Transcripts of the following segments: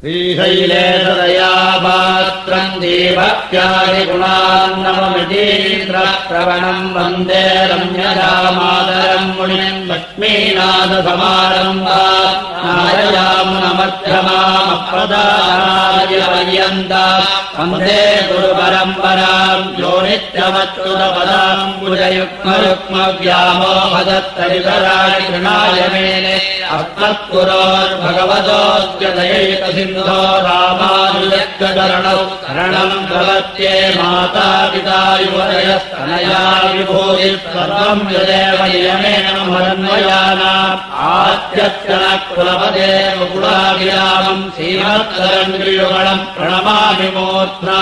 श्रीशैले सदया पात्रम् दीभक्त्यादि गुणान्नममितीन्द्रप्रवणम् वन्दे रम्यजामातरम् मुनिम् लक्ष्मीनाथसमारम्भाम् नारयामुनमध्यमामप्रदानार्यपर्यन्ताम् वन्दे गुरुपरम्पराम् यो नित्यमच्युतपदाम् भुजयुग्मयुग्मव्यामोहदत्तरितराणि कृणाय मेने अस्मत्पुरोर्भगवतोऽस्य दयैकसिन्धो रामानुजस्य शरणम् प्रपद्ये माता पिता युवतयस्तनया विभूतिः सर्वम् यदेव नियमेन मदन्वयानाम् आद्यस्य नः कुलपते मुकुलाभिरामम् श्रीमत्तरङ्गियुगलम् प्रणमामि मूर्ध्ना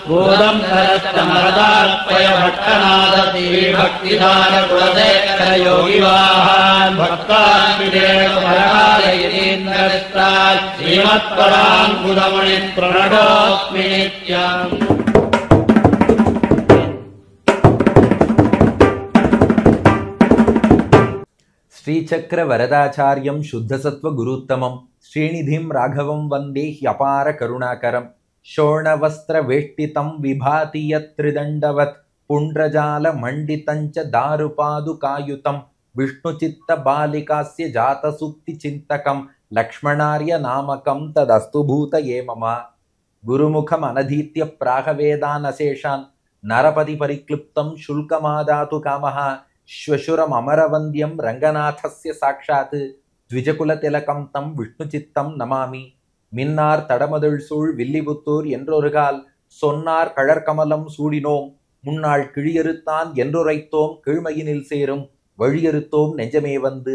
भूतम् सरस्तमरदार्पय भट्टनाथ श्रीभक्तिधारकुलशेखरयोगिवाहान् भक्तान्विदेवपरायतीन्द्रस्तात् श्रीमत्पराङ्कुलमुनिम् प्रणतोऽस्मि नित्यम्। श्रीचक्र वरदाचार्यं शुद्धसत्व गुरुत्तमं श्रीनिधिं राघवं वन्दे ह्यपार करुणाकरं शोणवस्त्र वेष्टितं विभाति यत्त्रिदण्डवत् पुण्ड्रजाल मण्डितञ्च दारुपादुकायुतं विष्णुचित्त बालिकास्य जातसूक्तिचिन्तकं लक्ष्मणार्य नामकं तदस्तु भूतये मम। गुरुमुखम् अनधीत्य प्राहवेदानशेषान् नरपति परिक्लुप्तं शुल्कमादातु कामः श्वशुरम् अमरवन्द्यं रङ्गनाथस्य साक्षात् द्विजकुलतिलकं तं विष्णुचित्तं नमामि। மின்னார் தடமதிள் சூழ் வில்லிபுத்தூர் என்றொருகால் சொன்னார் கழற்கமலம் சூடினோம் முன்னாள் கிழியறுத்தான் என்றுரைத்தோம் கீழ்மையினில் சேரும் வழியறுத்தோம் நெஞ்சமே வந்து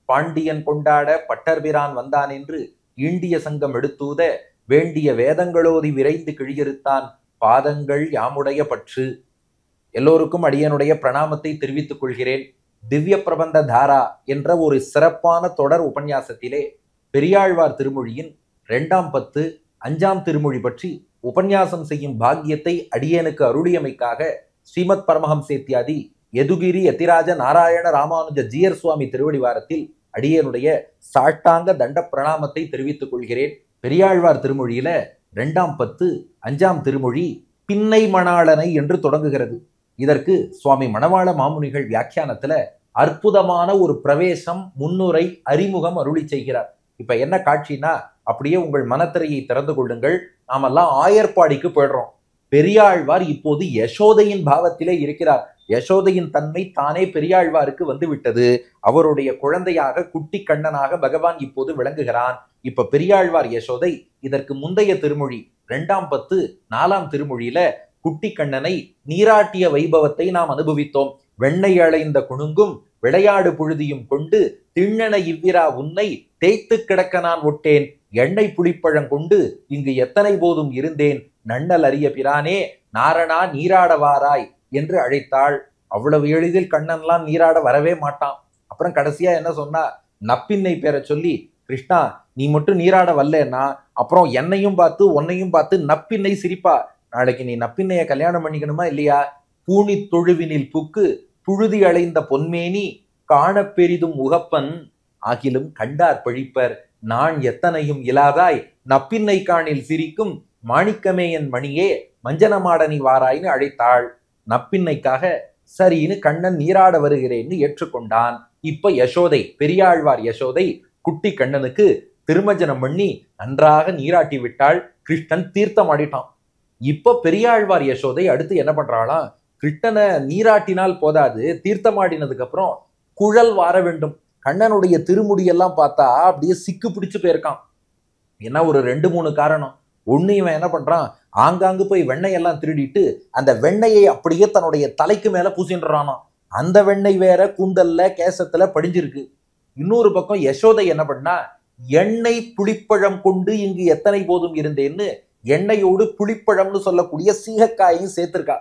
பாண்டியன் கொண்டாட பட்டர்பிரான் வந்தான் என்று ஈண்டிய சங்கம் எடுத்தூத வேண்டிய வேதங்களோதி விரைந்து கிழியறுத்தான் பாதங்கள் யாமுடைய பற்று. எல்லோருக்கும் அடியனுடைய பிரணாமத்தை தெரிவித்துக் கொள்கிறேன். திவ்ய பிரபந்த தாரா என்ற ஒரு சிறப்பான தொடர் உபன்யாசத்திலே பெரியாழ்வார் திருமொழியின் 2ஆம் பத்து 5ஆம் திருமொழி பற்றி உபன்யாசம் செய்யும் பாக்கியத்தை அடியனுக்கு அருளியமைக்காக ஸ்ரீமத் பரமஹம்சேத்யாதி யதுகிரி யதிராஜ நாராயண ராமானுஜ ஜீயர் சுவாமி திருவடிவாரத்தில் அடியனுடைய சாஷ்டாங்க தண்ட பிரணாமத்தை தெரிவித்துக் கொள்கிறேன். பெரியாழ்வார் திருமொழியில 2ஆம் பத்து 5ஆம் திருமொழி பின்னை மணாளனை என்று தொடங்குகிறது. இதற்கு சுவாமி மணவாள மாமுனிகள் வியாக்கியானத்துல அற்புதமான ஒரு பிரவேசம் முன்னுரை அறிமுகம் அருளி செய்கிறார். இப்ப என்ன காட்சினா, அப்படியே உங்கள் மனத்திரையை திறந்து கொள்ளுங்கள். நாமெல்லாம் ஆயர்பாடிக்கு போயிடுறோம். பெரியாழ்வார் இப்போது யசோதையின் பாவத்திலே இருக்கிறார். யசோதையின் தன்மை தானே பெரியாழ்வாருக்கு வந்து விட்டது. அவருடைய குழந்தையாக குட்டி கண்ணனாக பகவான் இப்போது விளங்குகிறான். இப்ப பெரியாழ்வார் யசோதை. இதற்கு முந்தைய திருமொழி 2ஆம் பத்து 4ஆம் திருமொழியில குட்டி கண்ணனை நீராட்டிய வைபவத்தை நாம் அனுபவித்தோம். வெண்ணெய் அளைந்த குணுங்கும் விளையாடு புழுதியும் கொண்டு திண்ணென இவ்விரா உன்னை தேய்த்து கிடக்க நான் ஒட்டேன் எண்ணெய் புளிப்பழம் கொண்டு இங்கு எத்தனை போதும் இருந்தேன் நன்னல் அறிய பிரானே நாரணா நீராடவாராய் என்று அழைத்தாள். அவ்வளவு எளிதில் கண்ணன்லாம் நீராட வரவே மாட்டான். அப்புறம் கடைசியா என்ன சொன்னா, நப்பின்னை பேரை சொல்லி, கிருஷ்ணா நீ மட்டும் நீராட வரலன்னா அப்புறம் என்னையும் பார்த்து உன்னையும் பார்த்து நப்பின்னை சிரிப்பா. நாளைக்கு நீ நப்பின்னைய கல்யாணம் பண்ணிக்கணுமா இல்லையா? பூணி தொழுவினில் புக்கு புழுதி அளைந்த பொன்மேனி காண பெரிதும் உகப்பன் ஆகிலும் கண்டார் பழிப்பர் நான் எத்தனையும் இலாதாய் நப்பின்னை காணில் சிரிக்கும் மாணிக்கமே என் மணியே மஞ்சனமாடனி வாராய்னு அழைத்தாள். நப்பின்னைக்காக சரின்னு கண்ணன் நீராட வருகிறேன்னு ஏற்றுக்கொண்டான். இப்ப யசோதை, பெரியாழ்வார் யசோதை குட்டி கண்ணனுக்கு திருமஞ்சனம் பண்ணி நன்றாக நீராட்டி விட்டாள். கிருஷ்ணன் தீர்த்தம் ஆடிட்டான். இப்ப பெரியாழ்வார் யசோதை அடுத்து என்ன பண்றாளாம், கிருஷ்ணனை நீராட்டினால் போதாது, தீர்த்தமாடினதுக்கு அப்புறம் குழல் வார வேண்டும். கண்ணனுடைய திருமுடியெல்லாம் பார்த்தா அப்படியே சிக்கு பிடிச்சு போயிருக்கான். ஏன்னா ஒரு 2-3 காரணம். ஒண்ணு, இவன் என்ன பண்றான், ஆங்காங்கு போய் வெண்ணெயெல்லாம் திருடிட்டு அந்த வெண்ணெயை அப்படியே தன்னுடைய தலைக்கு மேல பூசின்றானாம். அந்த வெண்ணெய் வேற கூந்தல்ல கேசத்துல படிஞ்சிருக்கு. இன்னொரு பக்கம் யசோதை என்ன பண்ணா, எண்ணெய் புளிப்பழம் கொண்டு இங்கு எத்தனை போதும் இருந்தேன்னு எண்ணெயோடு புளிப்பழம்னு சொல்லக்கூடிய சிகக்காயையும் சேர்த்திருக்கா.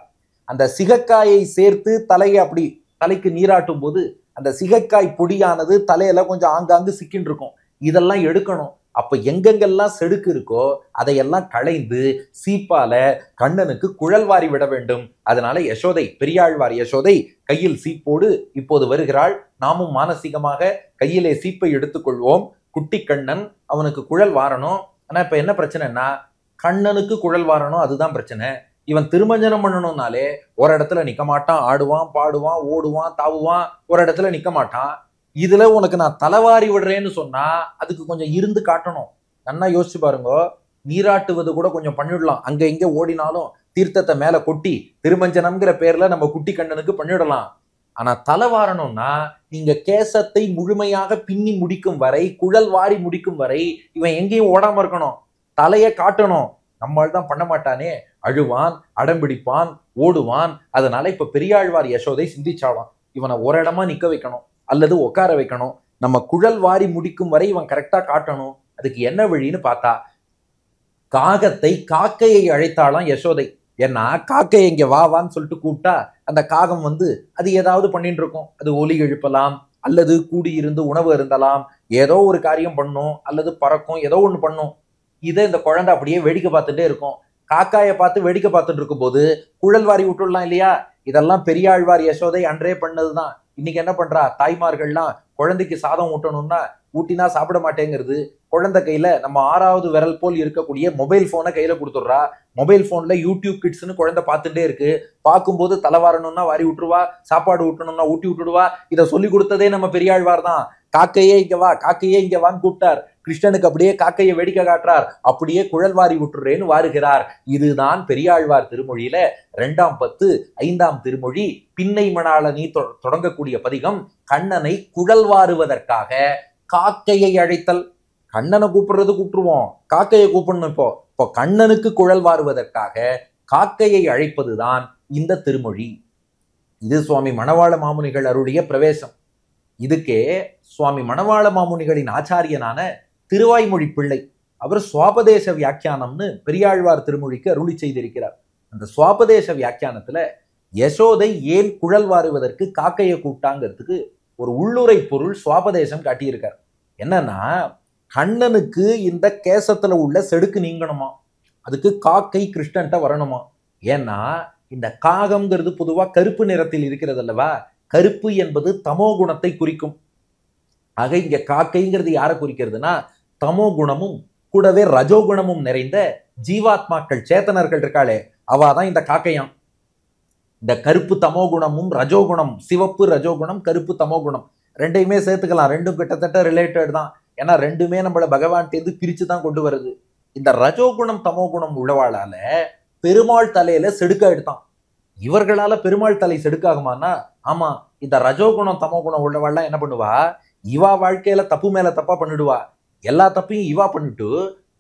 அந்த சிகக்காயை சேர்த்து தலையை அப்படி தலைக்கு நீராட்டும் போது அந்த சிகக்காய் பொடியானது தலையில கொஞ்சம் ஆங்காங்கு சிக்கின்னு இருக்கும். இதெல்லாம் எடுக்கணும். அப்ப எங்கெங்கெல்லாம் செடுக்கு இருக்கோ அதையெல்லாம் களைந்து சீப்பால கண்ணனுக்கு குழல் வாரி விட வேண்டும். அதனால யசோதை, பெரியாழ்வார் யசோதை கையில் சீப்போடு இப்போது வருகிறாள். நாமும் மானசீகமாக கையிலே சீப்பை எடுத்துக்கொள்வோம். குட்டி கண்ணன் அவனுக்கு குழல் வாரணும். ஆனா இப்ப என்ன பிரச்சனைன்னா கண்ணனுக்கு குழல் வாரணும், அதுதான் பிரச்சனை. இவன் திருமஞ்சனம் பண்ணணும்னாலே ஒரு இடத்துல நிக்க மாட்டான், ஆடுவான், பாடுவான், ஓடுவான், தாவுவான், ஒரு இடத்துல நிக்க மாட்டான். இதுல உனக்கு நான் தலைவாரி விடுறேன்னு சொன்னா அதுக்கு கொஞ்சம் இருந்து காட்டணும். நல்லா யோசிச்சு பாருங்க. நீராட்டுவது கூட கொஞ்சம் பண்ணிடலாம், அங்க இங்க ஓடினாலும் தீர்த்தத்தை மேல கொட்டி திருமஞ்சனம்ங்கிற பேர்ல நம்ம குட்டி கண்ணனுக்கு பண்ணிடலாம். ஆனா தலைவாரணும்னா நீங்க கேசத்தை முழுமையாக பின்னி முடிக்கும் வரை, குழல் வாரி முடிக்கும் வரை இவன் எங்கேயும் ஓடாம இருக்கணும், தலையை காட்டணும். நம்மால் தான் பண்ண மாட்டானே, அழுவான், அடம்பிடிப்பான், ஓடுவான். அதனால இப்ப பெரியாழ்வார் யசோதை சிந்திச்சாலாம், இவனை ஒரு இடமா நிக்க வைக்கணும் அல்லது உட்கார வைக்கணும், நம்ம குழல் வாரி முடிக்கும் வரை இவன் கரெக்டா காட்டணும். அதுக்கு என்ன வழின்னு பார்த்தா காக்கையை அழைத்தாலாம் யசோதை. ஏன்னா காக்கையை இங்க வான்னு சொல்லிட்டு கூப்பிட்டா அந்த காகம் வந்து அது ஏதாவது பண்ணிட்டு இருக்கும். அது ஒலி எழுப்பலாம், அல்லது கூடியிருந்து உணவு இருந்தலாம், ஏதோ ஒரு காரியம் பண்ணும், அல்லது பறக்கும், ஏதோ ஒண்ணு பண்ணும். இதை இந்த குழந்தை அப்படியே வேடிக்கை பார்த்துட்டே இருக்கும். காக்காயை பார்த்து வேடிக்கை பார்த்துட்டு இருக்கும் போது குழல் வாரி விட்டுடலாம் இல்லையா? இதெல்லாம் பெரியாழ்வார் யசோதை அன்றே பண்ணதுதான். இன்னைக்கு என்ன பண்றா தாய்மார்கள்லாம், குழந்தைக்கு சாதம் ஊட்டணும்னா ஊட்டினா சாப்பிட மாட்டேங்கிறது. குழந்தை கையில நம்ம 6வது விரல் போல் இருக்கக்கூடிய மொபைல் போனை கையில கொடுத்துடுறா. மொபைல் போன்ல யூடியூப் கிட்ஸ்னு குழந்தை பார்த்துட்டே இருக்கு. பார்க்கும்போது தலைவாரணும்னா வாரி விட்டுருவா, சாப்பாடு ஊட்டணும்னா ஊட்டி விட்டுடுவா. இதை சொல்லி கொடுத்ததே நம்ம பெரியாழ்வார் தான். காக்கையே இங்க வா, காக்கையே இங்க வான்னு கூப்பிட்டார். கிருஷ்ணனுக்கு அப்படியே காக்கையை வேடிக்கை காட்டுறார், அப்படியே குழல் வாரி விட்டுறேன்னு வாருகிறார். இதுதான் பெரியாழ்வார் திருமொழியில 2ஆம் பத்து 5ஆம் திருமொழி பின்னை மணாளனி தொடங்கக்கூடிய பதிகம். கண்ணனை குழல் வாருவதற்காக காக்கையை அழைத்தல். கண்ணனை கூப்பிடுறது கூப்பிட்டுருவோம், காக்கையை கூப்பிடணும். இப்போ கண்ணனுக்கு குழல் வாருவதற்காக காக்கையை அழைப்பதுதான் இந்த திருமொழி. இது சுவாமி மணவாள மாமுனிகள் அருளிய பிரவேசம். இதுக்கே சுவாமி மணவாள மாமுனிகளின் ஆச்சாரியனான திருவாய்மொழி பிள்ளை அவர் சுவாபதேச வியாக்கியானம்னு பெரியாழ்வார் திருமொழிக்கு அருளி செய்திருக்கிறார். அந்த சுவாபதேச வியாக்கியானத்துல யசோதை ஏன் குழல் வாருவதற்கு காக்கையை கூப்பிட்டாங்கிறதுக்கு ஒரு உள்ளுரை பொருள் சுவாபதேசம் காட்டியிருக்கார். என்னன்னா, கண்ணனுக்கு இந்த கேசத்துல உள்ள செடுக்கு நீங்கணுமா, அதுக்கு காக்கை கிருஷ்ணன்ட்ட வரணுமா. ஏன்னா இந்த காகம்ங்கிறது பொதுவா கருப்பு நிறத்தில் இருக்கிறது அல்லவா? கருப்பு என்பது தமோ குணத்தை குறிக்கும். ஆக இங்க காக்கைங்கிறது யாரை குறிக்கிறதுனா தமோ குணமும் கூடவே ரஜோகுணமும் நிறைந்த ஜீவாத்மாக்கள், சேத்தனர்கள் இருக்காளே, அவாதான் இந்த காக்கையாம். இந்த கருப்பு தமோ குணமும் ரஜோகுணம், சிவப்பு ரஜோகுணம், கருப்பு தமோ குணம் ரெண்டையுமே சேர்த்துக்கலாம். ரெண்டும் கிட்டத்தட்ட ரிலேட்டட் தான். ஏன்னா ரெண்டுமே நம்மள பகவான்கிட்ட பிரிச்சு தான் கொண்டு வருது. இந்த ரஜோகுணம் தமோ குணம் உள்ளவாளால பெருமாள் தலையில செடுக்க எடுத்தான். இவர்களால பெருமாள் தலை செடுக்காகுமானா? ஆமா. இந்த ரஜோகுணம் தமோ குணம் உள்ளவாள்லாம் என்ன பண்ணுவா, இவா வாழ்க்கையில தப்பு மேல தப்பா பண்ணிடுவா. எல்லா தப்பையும் இவா பண்ணிட்டு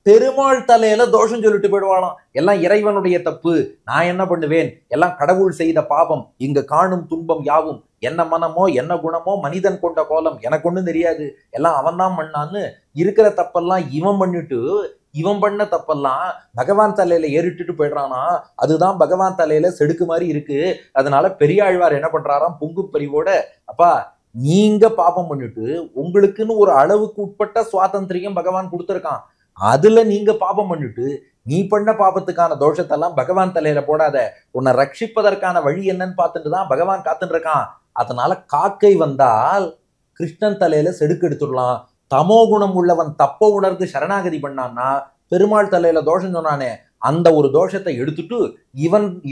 பெருமாள் தலையில தோஷம் சொல்லிட்டு போயிடுவாளாம். எல்லாம் இறைவனுடைய தப்பு, நான் என்ன பண்ணுவேன், எல்லாம் கடவுள் செய்த பாவம், இங்க காணும் துன்பம் யாவும் என்ன மனமோ என்ன குணமோ மனிதன் கொண்ட கோலம், எனக்கு ஒண்ணும் தெரியாது, எல்லாம் அவன் தான் பண்ணான்னு இருக்கிற தப்பெல்லாம் இவன் பண்ணிட்டு இவன் பண்ண தப்பெல்லாம் பகவான் தலையில ஏறிட்டுட்டு போயிடுறானா. அதுதான் பகவான் தலையில செடுக்கு மாதிரி இருக்கு. அதனால பெரியாழ்வார் என்ன பண்றாராம், பொங்கு பரிவோட, அப்பா நீங்க பாபம் பண்ணிட்டு உங்களுக்குன்னு ஒரு அளவுக்கு உட்பட்ட சுவாதந்திரியம் பகவான் கொடுத்துருக்கான், அதுல நீங்க பாபம் பண்ணிட்டு நீ பண்ண பாபத்துக்கான தோஷத்தெல்லாம் பகவான் தலையில போடாத, உன்னை ரட்சிப்பதற்கான வழி என்னன்னு பார்த்துட்டு தான் பகவான் காத்துட்டு இருக்கான். அதனால காக்கை வந்தால் கிருஷ்ணன் தலையில செடுக்கு எடுத்துடலாம். தமோ குணம் உள்ளவன் தப்ப உணர்ந்து சரணாகதி பண்ணான்னா பெருமாள் தலையில தோஷம் சொன்னானே, அந்த ஒரு தோஷத்தை எடுத்துட்டு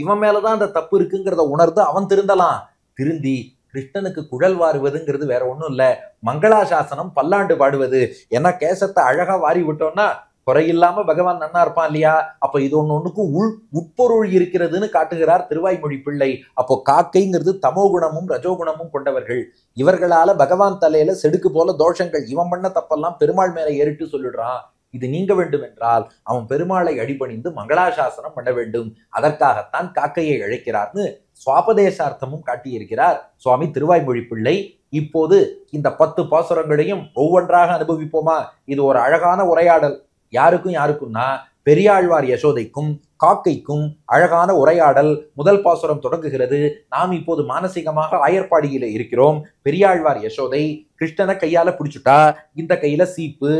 இவன் மேலதான் அந்த தப்பு இருக்குங்கிறத உணர்ந்து அவன் திருந்தலாம். திருந்தி கிருஷ்ணனுக்கு குழல் வாருவதுங்கிறது வேற ஒண்ணும் இல்ல, மங்களாசாசனம் பல்லாண்டு பாடுவது. ஏன்னா கேசத்தை அழகா வாரி விட்டோம்னா குறையில்லாம பகவான் நன்னா இருப்பான் இல்லையா? அப்ப இது ஒண்ணுக்கும் உட்பொருள் இருக்கிறதுன்னு காட்டுகிறார் திருவாய்மொழி பிள்ளை. அப்போ காக்கைங்கிறது தமோ குணமும் ரஜோகுணமும் கொண்டவர்கள். இவர்களால பகவான் தலையில செடுக்கு போல தோஷங்கள், இவன் பண்ண தப்பெல்லாம் பெருமாள் மேல ஏறிட்டு சொல்லிடுறான். இது நீங்க வேண்டும் என்றால் அவன் பெருமாளை அடிபணிந்து மங்களாசாசனம் பண்ண வேண்டும். அதற்காகத்தான் காக்கையை அழைக்கிறார்னு சுவாபதேசார்த்தமும் காட்டியிருக்கிறார் சுவாமி திருவாய்மொழி பிள்ளை. இப்போது இந்த 10 பாசுரங்களையும் ஒவ்வொன்றாக அனுபவிப்போமா? இது ஒரு அழகான உரையாடல். யாருக்கும்னா பெரியாழ்வார் யசோதைக்கும் காக்கைக்கும் அழகான உரையாடல். முதல் பாசுரம் தொடங்குகிறது. நாம் இப்போது மானசீகமாக ஆயர்பாடியில இருக்கிறோம். பெரியாழ்வார் யசோதை கிருஷ்ணனை கையால பிடிச்சுட்டா, இந்த கையில சீப்பு,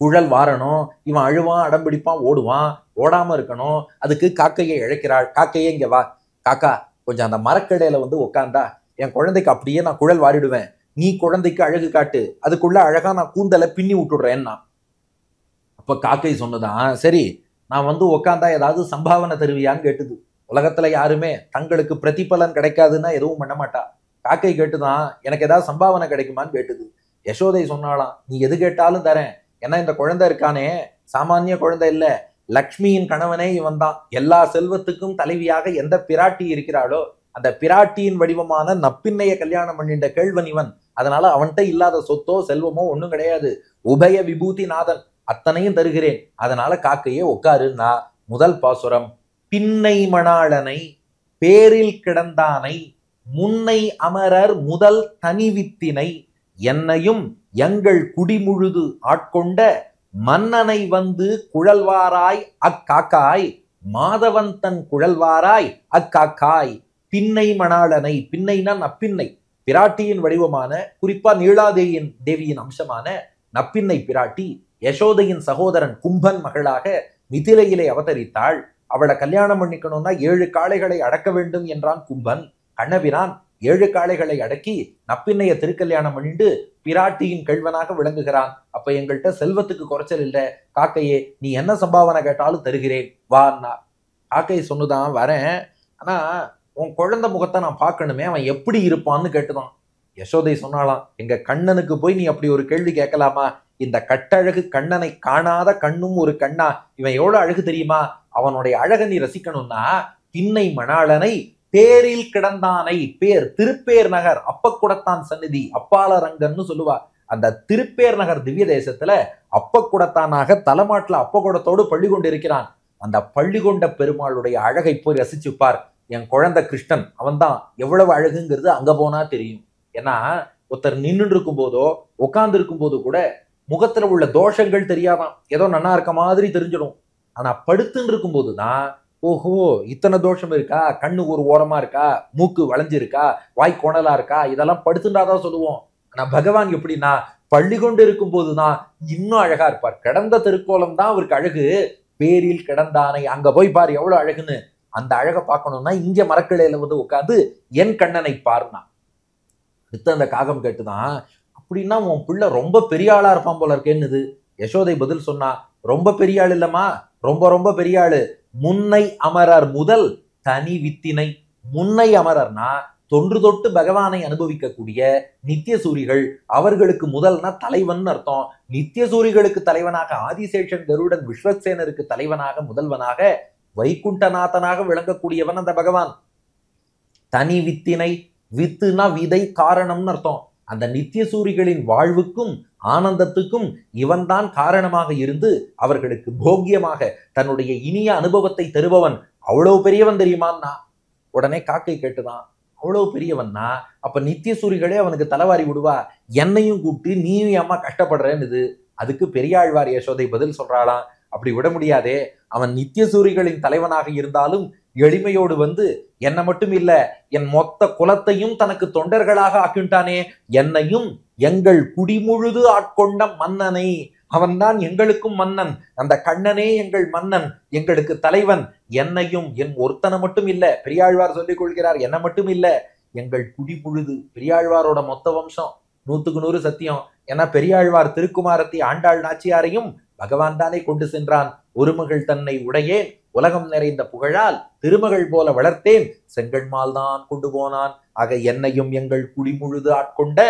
குழல் வாரணும். இவன் அழுவான், அடம்பிடிப்பான், ஓடுவான், ஓடாம இருக்கணும். அதுக்கு காக்கையை இழைக்கிறாள். காக்கையே இங்க வா, காக்கா கொஞ்சம் அந்த மரக்கடையில வந்து உட்காந்தா என் குழந்தைக்கு அப்படியே நான் குழல் வாரிடுவேன், நீ குழந்தைக்கு அழகு காட்டு, அதுக்குள்ள அழகா நான் கூந்தலை பின்னி விட்டுடுறேன்னா. அப்ப அப்ப காக்கை சொன்னதான், சரி நான் வந்து உக்காந்தா ஏதாவது சம்பாவனை தருவியான்னு கேட்டுது. உலகத்துல யாருமே தங்களுக்கு பிரதிபலன் கிடைக்காதுன்னா எதுவும் பண்ண மாட்டா. காக்கை கேட்டுதான், எனக்கு ஏதாவது சம்பாவனை கிடைக்குமான்னு கேட்டுது. யசோதை சொன்னாலாம், நீ எது கேட்டாலும் தரேன். ஏன்னா இந்த குழந்தை இருக்கானே சாமானிய குழந்தை இல்ல, லக்ஷ்மியின் கணவனே இவன் தான். எல்லா செல்வத்துக்கும் தலைவியாக எந்த பிராட்டி இருக்கிறாளோ அந்த பிராட்டியின் வடிவமான நப்பின்னைய கல்யாணம் பண்ணிட்ட கேள்வன் இவன். அதனால அவன்கிட்ட இல்லாத சொத்தோ செல்வமோ ஒண்ணும் கிடையாது. உபய விபூதி நாதன், அத்தனையும் தருகிறேன். அதனால காக்கையே உட்காருன்னா. முதல் பாசுரம், பின்னை மணாளனை பேரில் கிடந்தானை முன்னை அமரர் முதல் தனிவித்தினை என்னையும் எங்கள் குடிமுழுது ஆட்கொண்ட மன்னனை வந்து குழல்வாராய் அக்காக்காய் மாதவன் தன் குழல்வாராய் அக்காக்காய். பின்னை மணாளனை, பின்னைனா நப்பின்னை, பிராட்டியின் வடிவமான, குறிப்பா தேவியின் அம்சமான நப்பின்னை பிராட்டி யசோதையின் சகோதரன் கும்பன் மகளாக மிதிலையிலே அவதரித்தாள். அவளை கல்யாணம் பண்ணிக்கணும்னா 7 காளைகளை அடக்க வேண்டும் என்றான் கும்பன். கண்ணபிரான் 7 காளைகளை அடக்கி நப்பின்னைய திருக்கல்யாணம் பண்ணிட்டு பிராட்டியின் கெழ்வனாக விளங்குகிறான். அப்ப எங்கள்கிட்ட செல்வத்துக்கு குறைச்சல் இல்லை, காக்கையே நீ என்ன சம்பாவனை கேட்டாலும் தருகிறேன் வான்னா. காக்கை சொன்னுதான், வரேன், ஆனா உன் குழந்தை முகத்தை நான் பார்க்கணுமே, அவன் எப்படி இருப்பான்னு கேட்டுதான். யசோதை சொன்னாலாம், எங்க கண்ணனுக்கு போய் நீ அப்படி ஒரு கேள்வி கேட்கலாமா? இந்த கட்டழகு கண்ணனை காணாத கண்ணும் ஒரு கண்ணா? இவன் எவ்வளவு அழகு தெரியுமா? அவனுடைய அழகை நீ ரசிக்கணும்னா பின்னை மணாளனை பேரில் கிடந்தானை, பேர் திருப்பேர் நகர் அப்பக்குடத்தான் சந்நிதி அப்பாலரங்கன்னு சொல்லுவா. அந்த திருப்பேர் நகர் திவ்ய தேசத்துல அப்பக்குடத்தானாக தலைமாட்டுல அப்பகுடத்தோடு பள்ளி கொண்டு இருக்கிறான். அந்த பள்ளி கொண்ட பெருமாளுடைய அழகை போய் ரசிச்சுப்பார். என் குழந்தை கிருஷ்ணன் அவன்தான், எவ்வளவு அழகுங்கிறது அங்க போனா தெரியும். ஏன்னா ஒருத்தர் நின்று இருக்கும் போதோ உட்கார்ந்து இருக்கும் போது கூட முகத்துல உள்ள தோஷங்கள் தெரியாதான், ஏதோ நன்னா இருக்க மாதிரி தெரிஞ்சிடும். ஆனா படுத்துன்னு இருக்கும் போதுதான், ஓஹோ இத்தனை தோஷம் இருக்கா, கண்ணு ஒரு ஓரமா இருக்கா, மூக்கு வளைஞ்சிருக்கா, வாய் கோணலா இருக்கா, இதெல்லாம் படுத்துட்டாதான் சொல்லுவோம். ஆனா பகவான் எப்படின்னா பள்ளி கொண்டு இருக்கும் போதுதான் இன்னும் அழகா இருப்பார். கிடந்த திருக்கோலம் தான் அவருக்கு அழகு. பேரில் கிடந்தானை, அங்க போய் பாரு எவ்வளவு அழகுன்னு. அந்த அழகை பார்க்கணும்னா இங்க மரக்கிளையில வந்து உட்காந்து என் கண்ணனை பாருனா. அடுத்து அந்த காகம் கேட்டுதான், அப்படின்னா உன் பிள்ளை ரொம்ப பெரிய ஆளா இருப்பான் போல இருக்கேன்னுது. யசோதை பதில் சொன்னா, ரொம்ப பெரிய ஆள் இல்லம்மா, ரொம்ப ரொம்ப பெரிய ஆளு. முன்னை அமரர் முதல் தனி வித்தினை. முன்னை அமரர்னா தொன்று தொட்டு பகவானை அனுபவிக்கக்கூடிய நித்திய சூரிகள், அவர்களுக்கு முதல்னா தலைவன் அர்த்தம். நித்திய சூரிகளுக்கு தலைவனாக ஆதிசேஷன் கருடன் விஸ்வக்சேனருக்கு தலைவனாக முதல்வனாக வைகுண்டநாதனாக விளங்கக்கூடியவன் அந்த பகவான். தனி வித்தினை, வித்துனா விதை, காரணம்னு அர்த்தம். அந்த நித்திய சூரிகளின் வாழ்வுக்கும் ஆனந்தத்துக்கும் இவன்தான் காரணமாக இருந்து அவர்களுக்கு போக்கியமாக தன்னுடைய இனிய அனுபவத்தை தருபவன். அவ்வளவு பெரியவன் தெரியுமான்னா. உடனே காக்கை கேட்டுதான், அவ்வளவு பெரியவன்னா அப்ப நித்திய சூரிகளே அவனுக்கு தலைவாரி விடுவா, என்னையும் கூப்பிட்டு நீயும் ஏமா கஷ்டப்படுறேன்னு. அதுக்கு பெரியாழ்வார் யசோதை பதில் சொல்றாளாம், அப்படி விட முடியாதே, அவன் நித்திய சூரிகளின் தலைவனாக இருந்தாலும் எளிமையோடு வந்து என்னை மட்டும் இல்ல என் மொத்த குலத்தையும் தனக்கு தொண்டர்களாக ஆக்கிட்டானே, என்னையும் எங்கள் குடிமுழுது ஆட்கொண்ட மன்னனை. அவன்தான் எங்களுக்கும் மன்னன், அந்த கண்ணனே எங்கள் மன்னன், எங்களுக்கு தலைவன். என்னையும், என் ஒருத்தனை மட்டும் இல்ல, பெரியாழ்வார் சொல்லிக் கொள்கிறார், என்ன மட்டும் இல்ல எங்கள் குடிமுழுது. பெரியாழ்வாரோட மொத்த வம்சம் 100க்கு 100 சத்தியம். ஏன்னா பெரியாழ்வார் திருக்குமாரத்தி ஆண்டாள் நாச்சியாரையும் பகவான் தானே கொண்டு சென்றான். ஒரு மகள் தன்னை உடையேன் உலகம் நிறைந்த புகழால் திருமகள் போல வளர்த்தேன் செங்கண்மால் தான் கொண்டு போனான். ஆக என்னையும் எங்கள் குடிமுழுது ஆட்கொண்ட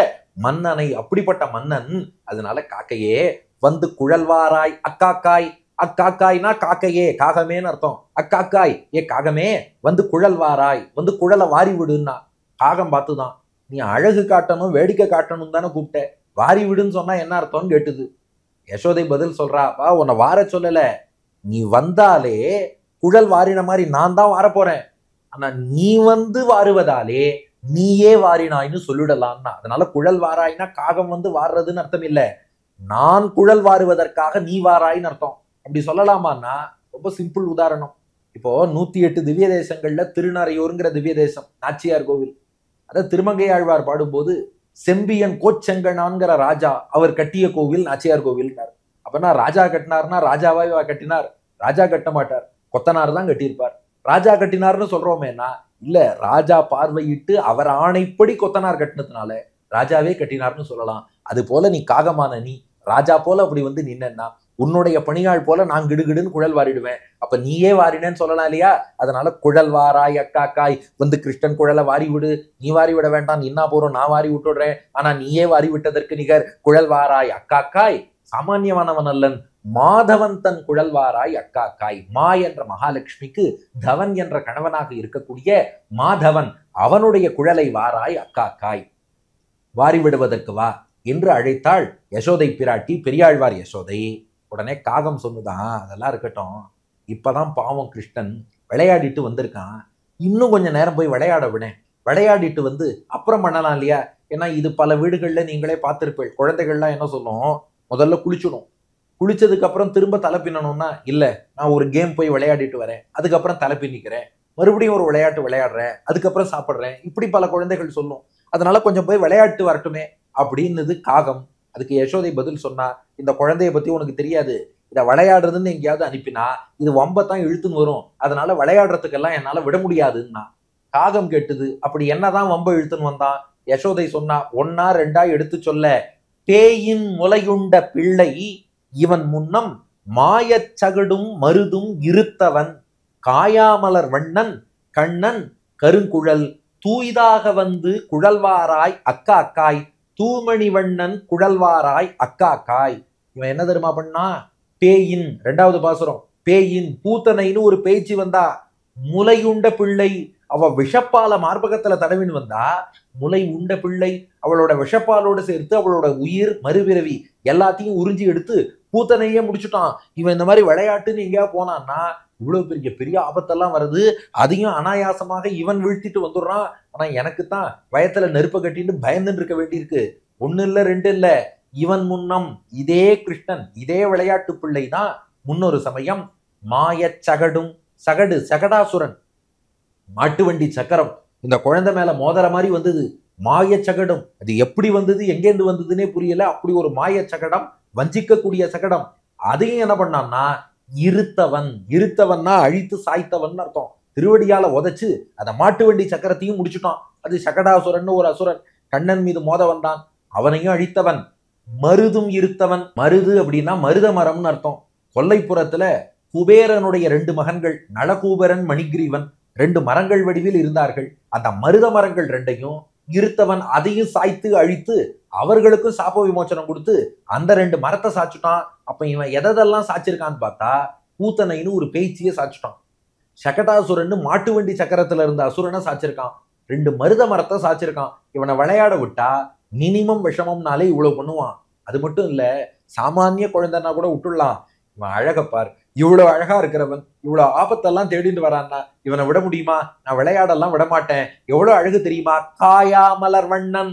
மன்னனை, அப்படிப்பட்ட மன்னன். அதனால காக்கையே வந்து குழல்வாராய் அக்காக்காய். அக்காக்காய்னா காக்கையே, காகமேன்னு அர்த்தம். அக்காக்காய், ஏ காகமே வந்து குழல்வாராய், வந்து குழலை வாரி விடுன்னா. காகம் பார்த்துதான், நீ அழகு காட்டணும் வேடிக்கை காட்டணும் தானே கூப்பிட்ட, வாரி விடுன்னு சொன்னா என்ன அர்த்தம்னு கேட்டுது. யசோதை பதில் சொல்றாப்பா, உன்னை வார சொல்லல, நீ வந்தாலே குழல் வாரின மாதிரி நான் தான் வார போறேன். ஆனா நீ வந்து வாருவதாலே நீயே வாரினாய்னு சொல்லிடலாம்னா. அதனால குழல் வாராய்னா காகம் வந்து வாடுறதுன்னு அர்த்தம் இல்ல, நான் குழல் வாருவதற்காக நீ வாராயின்னு அர்த்தம். அப்படி சொல்லலாமான்னா ரொம்ப சிம்பிள் உதாரணம். இப்போ 108 திவ்ய தேசங்கள்ல திருநறையூருங்கிற திவ்ய தேசம் நாச்சியார் கோவில். அத திருமங்கையாழ்வார் பாடும்போது செம்பியன் கோச்செங்கனான்கிற ராஜா அவர் கட்டிய கோவில் நாச்சியார் கோவில்னார். அப்பனா ராஜா கட்டினார்னா ராஜாவாய் கட்டினார்? ராஜா கட்ட மாட்டார், கொத்தனார் தான் கட்டியிருப்பார். ராஜா கட்டினார்னு சொல்றோமேனா இல்ல, ராஜா பார்வையிட்டு அவர் ஆணைப்படி கொத்தனார் கட்டினதுனால ராஜாவே கட்டினார்னு சொல்லலாம். அது போல நீ காகமான நீ ராஜா போல அப்படி வந்து நின்னா உன்னுடைய பணியாள் போல நான் கிடுகிடுன்னு குழல் வாரிடுவேன். அப்ப நீயே வாரினேன்னு சொல்லலாம் இல்லையா? அதனால குழல் வாராய் அக்காக்காய், வந்து கிருஷ்ணன் குழலை வாரி விடு, நீ வாரி விட வேண்டாம், நின்னா போறோம், நான் வாரி விட்டுடுறேன், ஆனா நீயே வாரி விட்டதற்கு நிகர் குழல் வாராய் அக்காக்காய். சாமானியமானவன் அல்லன், மாதவன் தன் குழல் வாராய் அக்காக்காய். மா என்ற மகாலட்சுமிக்கு தவன் என்ற கணவனாக இருக்கக்கூடிய மாதவன், அவனுடைய குழலை வாராய் அக்காக்காய், வாரி விடுவதற்கு வா என்று அழைத்தாள் யசோதை பிராட்டி, பெரியாழ்வார் யசோதை. உடனே காகம் சொன்னுதான், அதெல்லாம் இருக்கட்டும், இப்பதான் பாவம் கிருஷ்ணன் விளையாடிட்டு வந்திருக்கான், இன்னும் கொஞ்சம் நேரம் போய் விளையாட விடேன், விளையாடிட்டு வந்து அப்புறம் பண்ணலாம் இல்லையா? ஏன்னா இது பல வீடுகள்ல நீங்களே பார்த்திருப்பீள், குழந்தைகள்லாம் என்ன சொல்லும், முதல்ல குளிச்சிடும், குளிச்சதுக்கு அப்புறம் திரும்ப தலை பின்னணும்னா இல்ல, நான் ஒரு கேம் போய் விளையாடிட்டு வரேன், அதுக்கப்புறம் தலை பின்னிக்கிறேன், மறுபடியும் ஒரு விளையாட்டு விளையாடுறேன், அதுக்கப்புறம் சாப்பிட்றேன், இப்படி பல குழந்தைகள் சொல்லும். அதனால கொஞ்சம் போய் விளையாட்டு வரட்டுமே அப்படின்னது காகம். அதுக்கு யசோதை பதில் சொன்னா, இந்த குழந்தைய பத்தி உனக்கு தெரியாது, இதை விளையாடுறதுன்னு எங்கேயாவது அனுப்பினா இது வம்பத்தான் இழுத்துன்னு வரும், அதனால விளையாடுறதுக்கெல்லாம் என்னால விட முடியாதுன்னா. காகம் கேட்டுது, அப்படி என்னதான் வம்ப இழுத்துன்னு வந்தான்? யசோதை சொன்னா, ஒன்னா ரெண்டா எடுத்து சொல்ல, பேயின் முலையுண்ட பிள்ளை இவன் முன்னம் மாயச் சகடும் மருதும் இருத்தவன், காயாமலர் வண்ணன் கண்ணன் கருங்குழல் தூய்தாக வந்து குழல்வாராய் அக்கா அக்காய், தூமணி வண்ணன் குழல்வாராய் அக்கா அக்காய். இவன் என்ன தெரியுமா பண்ணா? பேயின், ரெண்டாவது பாசுரம், பேயின் பூத்தனைன்னு ஒரு பேச்சு வந்தா, முலையுண்ட பிள்ளை, அவ விஷப்பால மார்பகத்துல தடவின்னு வந்தா, முலை உண்ட பிள்ளை, அவளோட விஷப்பாலோடு சேர்த்து அவளோட உயிர் மறுபிறவி எல்லாத்தையும் உறிஞ்சி எடுத்து பூத்தனையே முடிச்சுட்டான். இவன் இந்த மாதிரி விளையாட்டுன்னு எங்கேயா போனான்னா இவ்வளவு பெரிய பெரிய ஆபத்தெல்லாம் வருது, அதையும் அனாயாசமாக இவன் வீழ்த்திட்டு வந்துடுறான். ஆனா எனக்குத்தான் வயத்துல நெருப்ப கட்டிட்டு பயந்துட்டு இருக்க வேண்டியிருக்கு. ஒண்ணு இல்ல ரெண்டு இல்ல, இவன் முன்னம் இதே கிருஷ்ணன், இதே விளையாட்டு பிள்ளை தான் முன்னொரு சமயம் மாயச் சகடும், சகடு சகடாசுரன், மாட்டு வண்டி சக்கரம் இந்த குழந்தை மேல மோதற மாதிரி வந்தது, மாய சகடம், அது எப்படி வந்தது எங்கேருந்து வந்ததுன்னே புரியல, அப்படி ஒரு மாய சகடம், வஞ்சிக்கக்கூடிய சகடம். அதையும் என்ன பண்ணான்னா இருத்தவன், இருத்தவன்னா அழித்து சாய்த்தவன் அர்த்தம், திருவடியால உதைச்சு அந்த மாட்டு வண்டி சக்கரத்தையும் முடிச்சுட்டான். அது சகடாசுரன் ஒரு அசுரன், கண்ணன் மீது மோத வந்தான், அவனையும் அழித்தவன். மருதும் இருத்தவன், மருது அப்படின்னா மருத மரம்னு அர்த்தம். கொல்லைப்புறத்துல குபேரனுடைய 2 மகன்கள் நளகூபரன் மணிகிரீவன் 2 மரங்கள் வடிவில் இருந்தார்கள். அந்த மருத மரங்கள் 2ஐயும் இருத்தவன் அதையும் சாய்த்து அழித்து அவர்களுக்கும் சாப விமோச்சனம் கொடுத்து அந்த 2 மரத்தை சாச்சுட்டான். அப்ப இவன் எதெல்லாம் சாச்சிருக்கான்னு பார்த்தா பூத்தனைன்னு ஒரு பேச்சியை சாச்சுட்டான், சகடாசுரன்னு மாட்டு வண்டி சக்கரத்துல இருந்த அசுரனை சாச்சிருக்கான், 2 மருத மரத்தை சாச்சிருக்கான். இவனை விளையாட விட்டா மினிமம் விஷமம்னாலே இவ்வளவு பண்ணுவான். அது மட்டும் இல்ல, சாமானிய குழந்தைன்னா கூட விட்டுடலாம், இவன் அழகப்பார், இவ்வளவு அழகா இருக்கிறவன் இவ்வளவு ஆபத்தெல்லாம் தேடிட்டு வரான்னா இவனை விட முடியுமா? நான் விளையாடெல்லாம் விட மாட்டேன். எவ்வளவு அழகு தெரியுமா? காயாமலர் வண்ணன்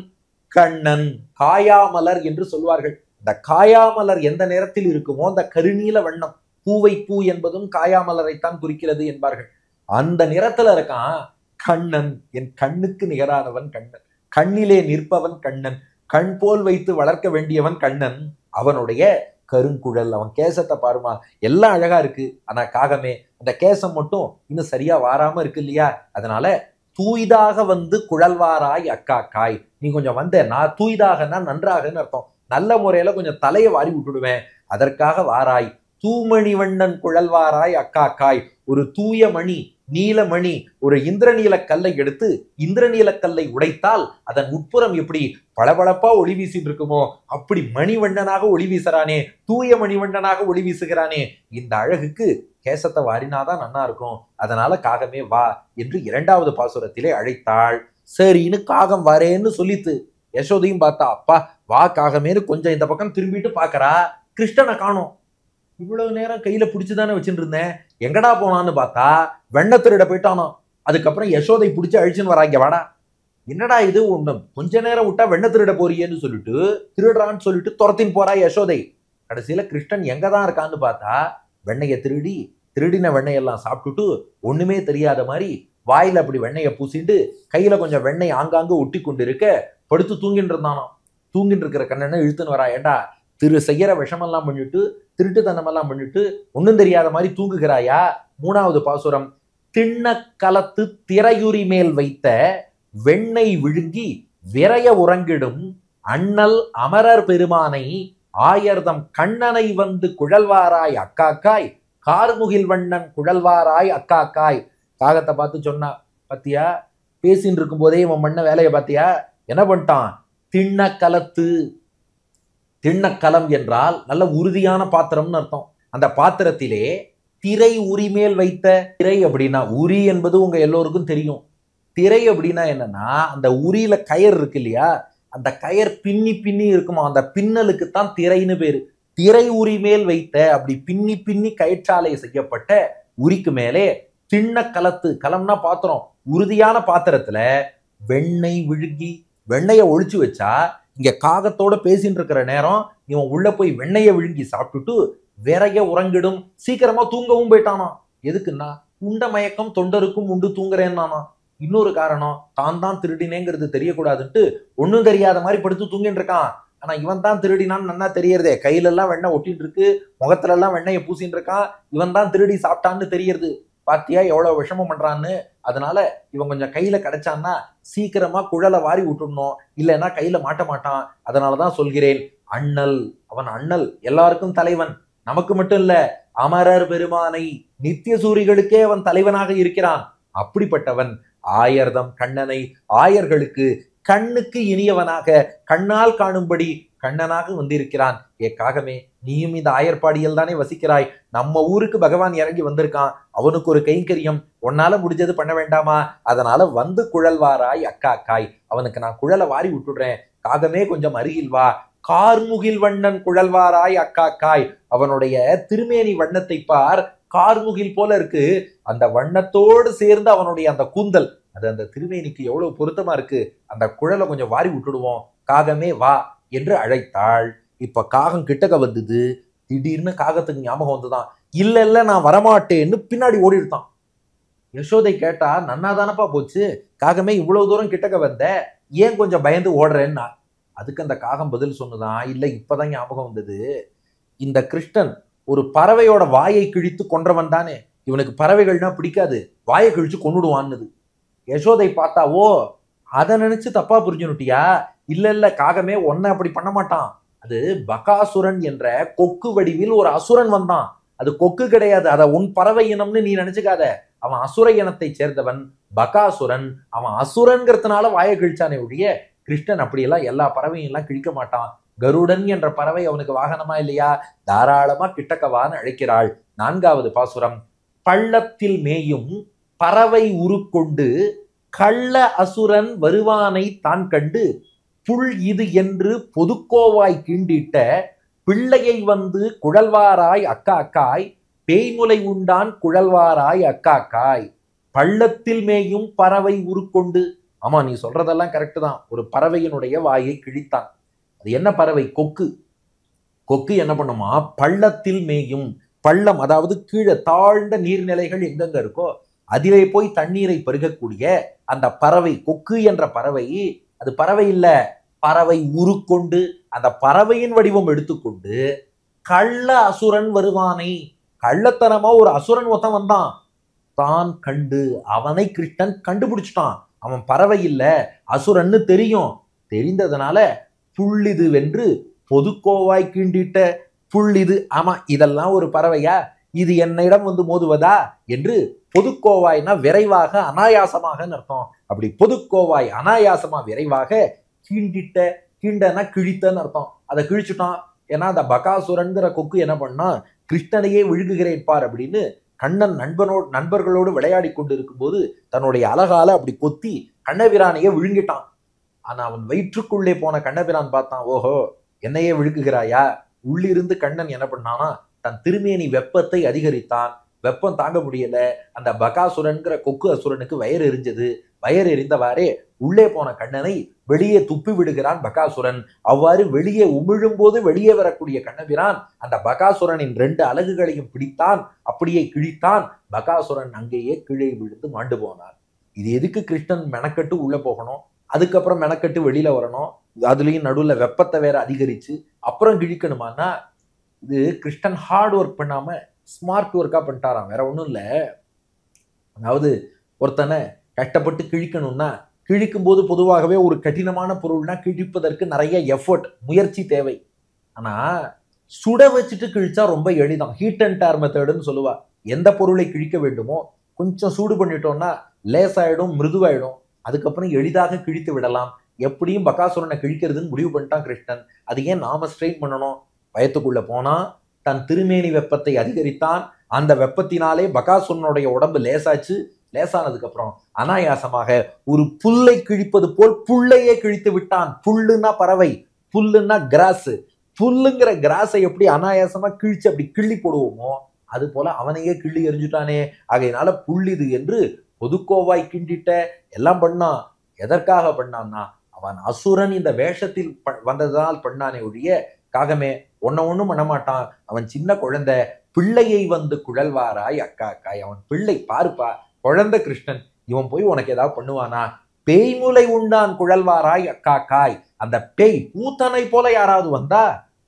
கண்ணன், காயாமலர் என்று சொல்வார்கள். இந்த காயாமலர் எந்த நேரத்தில் இருக்குமோ அந்த கருநீல வண்ணம், பூவை பூ என்பதும் காயாமலரைத்தான் குறிக்கிறது என்பார்கள். அந்த நிறத்துல இருக்கான் கண்ணன், என் கண்ணுக்கு நிகரானவன் கண்ணன், கண்ணிலே நிற்பவன் கண்ணன், கண் போல் வைத்து வளர்க்க வேண்டியவன் கண்ணன். அவனுடைய கருங்குழல், அவன் கேசத்தை பாருமா, எல்லாம் அழகா இருக்கு. ஆனா காகமே அந்த கேசம் மட்டும் இன்னும் சரியா வாராம இருக்கு இல்லையா? அதனால தூய்தாக வந்து குழல்வாராய் அக்கா காய், நீ கொஞ்சம் வந்த, நான் தூய்தாகனா நன்றாகன்னு அர்த்தம், நல்ல முறையில கொஞ்சம் தலையை வாரி விட்டுடுவேன், அதற்காக வாராய். தூமணி வண்ணன் குழல்வாராய் அக்கா காய், ஒரு தூய மணி நீலமணி, ஒரு இந்திரநீல கல்லை எடுத்து இந்திரநீல கல்லை உடைத்தால் அதன் உட்புறம் எப்படி பளபளப்பா ஒளி வீசிட்டு இருக்குமோ அப்படி மணிவண்ணனாக ஒளி வீசுறானே, தூய மணிவண்ணனாக ஒளி வீசுகிறானே, இந்த அழகுக்கு கேசத்தை வாரினாதான் நன்னா இருக்கும். அதனால காகமே வா என்று 2வது பாசுரத்திலே அழைத்தாள். சரின்னு காகம் வரேன்னு சொல்லித்து. யசோதையும் பார்த்தா, அப்பா வா காகமேனு கொஞ்சம் இந்த பக்கம் திரும்பிட்டு பாக்குறா, கிருஷ்ணனை காணோம். இவ்வளவு நேரம் கையில பிடிச்சுதானே வச்சுட்டு இருந்தேன், எங்கடா போனான்னு பார்த்தா வெண்ண திருட போயிட்டானோ. அதுக்கப்புறம் யசோதை பிடிச்சு அழிச்சுன்னு வராங்க, வாடா என்னடா இது, ஒண்ணு கொஞ்ச நேரம் விட்டா வெண்ண திருட போறியேன்னு சொல்லிட்டு திருடுறான்னு சொல்லிட்டு துரத்தின் போறா யசோதை. கடைசியில கிருஷ்ணன் எங்கதான் இருக்கான்னு பார்த்தா வெண்ணைய திருடின வெண்ணையெல்லாம் சாப்பிட்டுட்டு ஒண்ணுமே தெரியாத மாதிரி வாயில அப்படி வெண்ணைய பூசிட்டு கையில கொஞ்சம் வெண்ணெய் ஆங்காங்க ஒட்டி கொண்டு இருக்க படுத்து தூங்கிட்டு இருந்தானோ. தூங்கிட்டு இருக்கிற கண்ணனை இழுத்துன்னு வரா, ஏண்டா செய்யற விஷமெல்லாம் பண்ணிட்டு திருட்டுத்தனமெல்லாம் பண்ணிட்டு ஒன்னும் தெரியாத மாதிரி தூங்குகிறாயா? 3வது பாசுரம், திண்ண கலத்து திரையுரி மேல் வைத்த வெண்ணெய் விழுங்கி விரைய உறங்கிடும் அண்ணல் அமரர் பெருமானை ஆயர்தம் கண்ணனை வந்து குழல்வாராய் அக்காக்காய், கார்முகில் வண்ணன் குழல்வாராய் அக்காக்காய். காகத்தை பார்த்து சொன்னா, பாத்தியா பேசின்னு இருக்கும் போதே இவன் பண்ண வேலையை பாத்தியா, என்ன பண்ணிட்டான், திண்ணக்கலத்து. திண்ணக்கலம் என்றால் நல்ல உறுதியான பாத்திரம்னு அர்த்தம். அந்த பாத்திரத்திலே திரை உரி மேல் வைத்த, திரை அப்படின்னா உரி என்பது உங்க எல்லோருக்கும் தெரியும். திரை அப்படின்னா என்னன்னா, அந்த உரியில கயர் இருக்கு இல்லையா, அந்த கயர் பின்னி பின்னி இருக்குமா, அந்த பின்னலுக்கு தான் திரைன்னு பேரு. திரை உரி மேல் வைத்த, அப்படி பின்னி பின்னி கயிற்றாலை செய்யப்பட்ட உரிக்கு மேலே திண்ண கலத்து, கலம்னா பாத்திரம், உறுதியான பாத்திரத்துல வெண்ணெய் விழுங்கி, வெண்ணெய ஒழிச்சு வச்சா, இங்க காகத்தோட பேசின்னு இருக்கிற நேரம் இவன் உள்ள போய் வெண்ணெய விழுங்கி சாப்பிட்டுட்டு விரைய உறங்கிடும், சீக்கிரமா தூங்கவும் போயிட்டானா. எதுக்குன்னா, உண்ட மயக்கம் தொண்டருக்கும் உண்டு தூங்குறேன்னானா. இன்னொரு காரணம், தான் தான் திருடினேங்கிறது தெரியக்கூடாதுன்ட்டு ஒன்னும் தெரியாத மாதிரி படுத்து தூங்கிட்டு இருக்கான். ஆனா இவன் தான் திருடினான்னு நல்லா தெரியறதே, கையில எல்லாம் வெண்ணெய் ஒட்டிட்டு இருக்கு, முகத்துல எல்லாம் வெண்ணெயை பூசிட்டு இருக்கான், இவன் தான் திருடி சாப்பிட்டான்னு தெரியறது. பாத்தியா எவ்வளவு விஷமம் பண்றான்னு. அதனால இவன் கொஞ்சம் கையில கிடைச்சான்னா சீக்கிரமா குழலை வாரி விட்டுடணும், இல்லைன்னா கையில மாட்ட மாட்டான். அதனாலதான் சொல்கிறேன், அண்ணல், அவன் அண்ணல், எல்லாருக்கும் தலைவன், நமக்கு மட்டும் இல்ல, அமரர் பெருமானை நித்திய சூரிகளுக்கே அவன் தலைவனாக இருக்கிறான். அப்படிப்பட்டவன் ஆயர்தம் கண்ணனை, ஆயர்களுக்கு கண்ணுக்கு இனியவனாக, கண்ணால் காணும்படி கண்ணனாக வந்திருக்கிறான். ஏ காகமே, நீயும் இந்த ஆயர்பாடியில் தானே வசிக்கிறாய், நம்ம ஊருக்கு பகவான் இறங்கி வந்திருக்கான், அவனுக்கு ஒரு கைங்கரியம் உன்னால முடிஞ்சது பண்ண வேண்டாமா, அதனால வந்து குழல்வாராய் அக்காக்காய், அவனுக்கு நான் குழலை வாரி விட்டுடுறேன், காகமே கொஞ்சம் அருகில் வா. கார்முகில் வண்ணன் குழல்வாராய் அக்காக்காய், அவனுடைய திருமேனி வண்ணத்தை பார், கார்முகில் போல இருக்கு. அந்த வண்ணத்தோடு சேர்ந்து அவனுடைய அந்த கூந்தல், அது அந்த திருமேனிக்கு எவ்வளவு பொருத்தமா இருக்கு, அந்த குழலை கொஞ்சம் வாரி விட்டுடுவோம், காகமே வா என்று அழைத்தாள். இப்ப காகம் கிட்டக்க வந்தது. திடீர்னு காகத்துக்கு ஞாபகம் வந்துதான், இல்ல இல்ல நான் வரமாட்டேன்னு பின்னாடி ஓடிடுதான். யசோதை கேட்டா, நன்னாதானப்பா போச்சு, காகமே இவ்வளவு தூரம் கிட்டக்க வந்த, ஏன் கொஞ்சம் பயந்து ஓடுறேன்னா. அதுக்கு அந்த காகம் பதில் சொன்னதான், இல்ல இப்பதான் ஞாபகம் வந்தது, இந்த கிருஷ்ணன் ஒரு பறவையோட வாயை கிழித்து கொன்றவன் தானே, இவனுக்கு பறவைகள்னா பிடிக்காது, வாயை கிழிச்சு கொன்னுடுவான்னு. யசோதை பார்த்தா, ஓ அதை நினைச்சு தப்பா புரிஞ்சுனுட்டியா, இல்ல இல்ல காகமே ஒன்ன அப்படி பண்ண மாட்டான், அது பகாசுரன் என்ற கொக்கு வடிவில் ஒரு அசுரன் வந்தான், அது கொக்கு கிடையாது, அத உன் பறவை இனம்னு நீ நினைச்சுக்காத, அவன் அசுர இனத்தை சேர்ந்தவன் பகாசுரன், அவன் அசுரன்கிறதுனால வாயை கிழிச்சானே ஒழிய கிருஷ்ணன் அப்படியெல்லாம் எல்லா பறவையும் எல்லாம் கிழிக்க மாட்டான். கருடன் என்ற பறவை அவனுக்கு வாகனமா இல்லையா, தாராளமா கிட்டக்கவான்னு அழைக்கிறாள். 4வது பாசுரம், பள்ளத்தில் மேயும் பறவை உருக்கொண்டு கள்ள அசுரன் வருவானை தான் கண்டு புல் இது என்று பொதுக்கோவாய் கிண்டிட்ட பிள்ளையை வந்து குழல்வாராய் அக்காக்காய், பேய்முலை உண்டான் குழல்வாராய் அக்காக்காய். பள்ளத்தில் மேயும் பறவை உருக்கொண்டு, ஆமா நீ சொல்றதெல்லாம் கரெக்டு தான், ஒரு பறவையினுடைய வாயை கிழித்தான். அது என்ன பறவை, கொக்கு. கொக்கு என்ன பண்ணுமா, பள்ளத்தில் மேயும், பள்ளம் அதாவது கீழே தாழ்ந்த நீர்நிலைகள் எங்கெங்க இருக்கோ அதிலே போய் தண்ணீரை பருகக்கூடிய அந்த பறவை, கொக்கு என்ற பறவை, அது பறவை இல்ல, பறவை உருக்கொண்டு, அந்த பறவையின் வடிவம் எடுத்துக்கொண்டு கள்ள அசுரன் வருவானை, கள்ளத்தனமா ஒரு அசுரன் ஒருத்தன் வந்தான், தான் கண்டு, அவனை கிருஷ்ணன் கண்டுபிடிச்சிட்டான். அவன் பறவை இல்ல அசுரன்னு தெரியும், தெரிந்ததுனால புள்ளிது வென்று பொதுக்கோவாய் கிண்டிட்ட புள்ளிது, ஆமா இதெல்லாம் ஒரு பறவையா, இது என்னிடம் வந்து மோதுவதா என்று பொதுக்கோவாய்னா விரைவாக அனாயாசமாக அர்த்தம். அப்படி பொதுக்கோவாய் அனாயாசமா விரைவாக கீண்டிட்ட, கீண்டனா கிழித்தன்னு அர்த்தம், அதை கிழிச்சுட்டான். ஏன்னா அந்த பகாசுரன்கிற கொக்கு என்ன பண்ணா, கிருஷ்ணனையே விழுங்குகிறேன் பார் அப்படின்னு கண்ணன் நண்பர்களோடு விளையாடி கொண்டு இருக்கும் போது தன்னுடைய அழகால அப்படி கொத்தி கண்ணபிரானையே விழுங்கிட்டான். ஆனா அவன் வயிற்றுக்குள்ளே போன கண்ணபிரான் பார்த்தான், ஓஹோ என்னையே விழுங்குகிறாயா. உள்ளிருந்து கண்ணன் என்ன பண்ணானா, தன் திருமேனி வெப்பத்தை அதிகரித்தான். வெப்பம் தாங்க முடியல, அந்த பகாசுரன்கிற கொக்கு அசுரனுக்கு வயறு எரிஞ்சது. வயறு எரிந்தவாறே உள்ளே போன கண்ணனை வெளியே துப்பி விடுகிறான் பகாசுரன். அவ்வாறு வெளியே உமிழும் போது வெளியே வரக்கூடிய கண்ணபிரான் அந்த பகாசுரனின் 2 அலகுகளையும் பிடித்தான், அப்படியே கிழித்தான். பகாசுரன் அங்கேயே கீழே விழுந்து மாண்டு போனார். இது எதுக்கு கிருஷ்ணன் மெனக்கட்டு உள்ள போகணும், அதுக்கப்புறம் மெனக்கட்டு வெளியில வரணும், அதுலயும் நடுவுல வெப்பத்தை வேற அதிகரிச்சு அப்புறம் கிழிக்கணுமானா, இது கிருஷ்ணன் ஹார்ட் ஒர்க் பண்ணாம ஸ்மார்ட் ஒர்க்கா பண்ணிட்டாராம், வேற ஒன்றும் இல்லை. அதாவது ஒருத்தனை கஷ்டப்பட்டு கிழிக்கணும்னா, கிழிக்கும் போது பொதுவாகவே ஒரு கடினமான பொருள்னா கிழிப்பதற்கு நிறைய எஃபர்ட், முயற்சி தேவை. ஆனா சுட வச்சுட்டு கிழிச்சா ரொம்ப எளிதான். ஹீட் அண்ட் டேர் மெத்தடுன்னு சொல்லுவா. எந்த பொருளை கிழிக்க வேண்டுமோ கொஞ்சம் சூடு பண்ணிட்டோம்னா லேசாயிடும், மிருதுவாயிடும். அதுக்கப்புறம் எளிதாக கிழித்து விடலாம். எப்படியும் பகாசுரனை கிழிக்கிறதுன்னு முடிவு பண்ணிட்டான் கிருஷ்ணன். அது ஏன் நாம ஸ்ட்ரெயின் பண்ணணும்? வயத்துக்குள்ள போனா தன் திருமேனி வெப்பத்தை அதிகரித்தான். அந்த வெப்பத்தினாலே பகாசுரனுடைய உடம்பு லேசாச்சு. லேசானதுக்கு அப்புறம் அனாயாசமாக ஒரு புல்லை கிழிப்பது போல் புல்லையே கிழித்து விட்டான். புல்லுன்னா பறவை, புல்லுன்னா கிராஸ். புல்லுங்கிற கிராஸை எப்படி அனாயாசமா கிழிச்சு அப்படி கிள்ளி போடுவோமோ அது போல அவனையே கிள்ளி எறிஞ்சுட்டானே. ஆகையினால புல்லிது என்று பொதுக்கோவாய் கிண்டிட்ட எல்லாம் பண்ணான். எதற்காக பண்ணான்னா அவன் அசுரன் இந்த வேஷத்தில் வந்ததால் பண்ணானே ஒழிய காகமே ஒன்னும் பண்ணமாட்டான். அவன் சின்ன குழந்தை, பிள்ளையை வந்து குழல்வாராய் அக்காக்காய். அவன் பிள்ளை பாருப்பா, குழந்தை கிருஷ்ணன். இவன் போய் உனக்கு ஏதாவது பண்ணுவானா? பேய்முலை உண்டான் குழல்வாராய் அக்காக்காய். அந்த பேய் பூத்தனை போல யாராவது வந்தா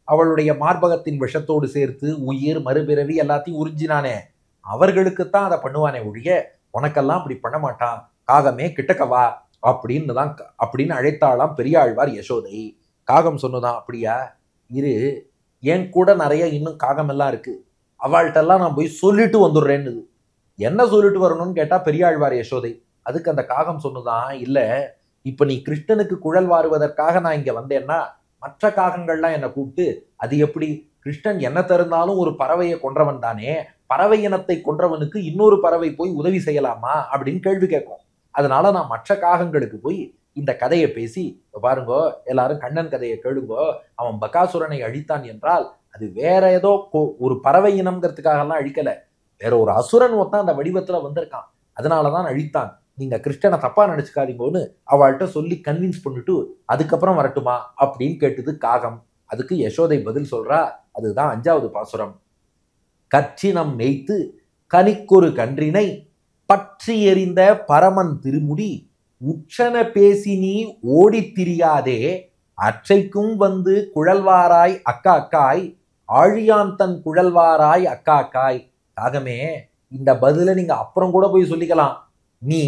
அவளுடைய மார்பகத்தின் விஷத்தோடு சேர்த்து உயிர் மறுபிறவி எல்லாத்தையும் உறிஞ்சினானே, அவர்களுக்குத்தான் அதை பண்ணுவானே ஒழிய உனக்கெல்லாம் அப்படி பண்ண மாட்டான். காகமே கிட்டக்கவா அப்படின்னு அழைத்தாளாம் பெரியாழ்வார் யசோதை. காகம் சொன்னதான், அப்படியா இரு, என் கூட நிறைய இன்னும் காகம் எல்லாம் இருக்கு, அவள்கிட்டெல்லாம் நான் போய் சொல்லிட்டு வந்துடுறேன்னு. என்ன சொல்லிட்டு வரணும்னு கேட்டா பெரியாழ்வார் யசோதை. அதுக்கு அந்த காகம் சொன்னதான், இல்ல இப்ப நீ கிருஷ்ணனுக்கு குழல் வாருவதற்காக நான் இங்க வந்தேன்னா மற்ற காகங்கள்லாம் என்னை கூப்பிட்டு அது எப்படி, கிருஷ்ணன் என்ன தருந்தாலும் ஒரு பறவையை கொன்றவன் தானே, பறவை இனத்தை கொன்றவனுக்கு இன்னொரு பறவை போய் உதவி செய்யலாமா அப்படின்னு கேள்வி கேட்கும். அதனால நான் மற்ற காகங்களுக்கு போய் இந்த கதையை பேசி, பாருங்கோ எல்லாரும் கண்ணன் கதையை கேளுங்கோ, அவன் பகாசுரனை அழித்தான் என்றால் அது வேற ஏதோ ஒரு பறவை இனம்ங்கிறதுக்காகலாம் அழிக்கல, வேற ஒரு அசுரன் ஒருத்தான் அந்த வடிவத்துல வந்திருக்கான், அதனாலதான் அழித்தான். நீங்க கிருஷ்ணனை தப்பா நினைச்சுக்காதீங்கன்னு அவள்கிட்ட சொல்லி கன்வின்ஸ் பண்ணிட்டு அதுக்கப்புறம் வரட்டுமா அப்படின்னு கேட்டது காகம். அதுக்கு யசோதை பதில் சொல்றா. அதுதான் 5வது பாசுரம். கற்றினம் மேய்த்து கனிக்கொரு கன்றினை பற்றி எறிந்த பரமன் திருமுடி உச்சன பேசி நீ ஓடித் திரியாதே அற்றைக்கும் வந்து குழல்வாராய் அக்காக்காய் ஆழியான் தன் குழல்வாராய் அக்காக்காய். காகமே, இந்த பதில நீங்க அப்புறம் கூட போய் சொல்லிக்கலாம். நீ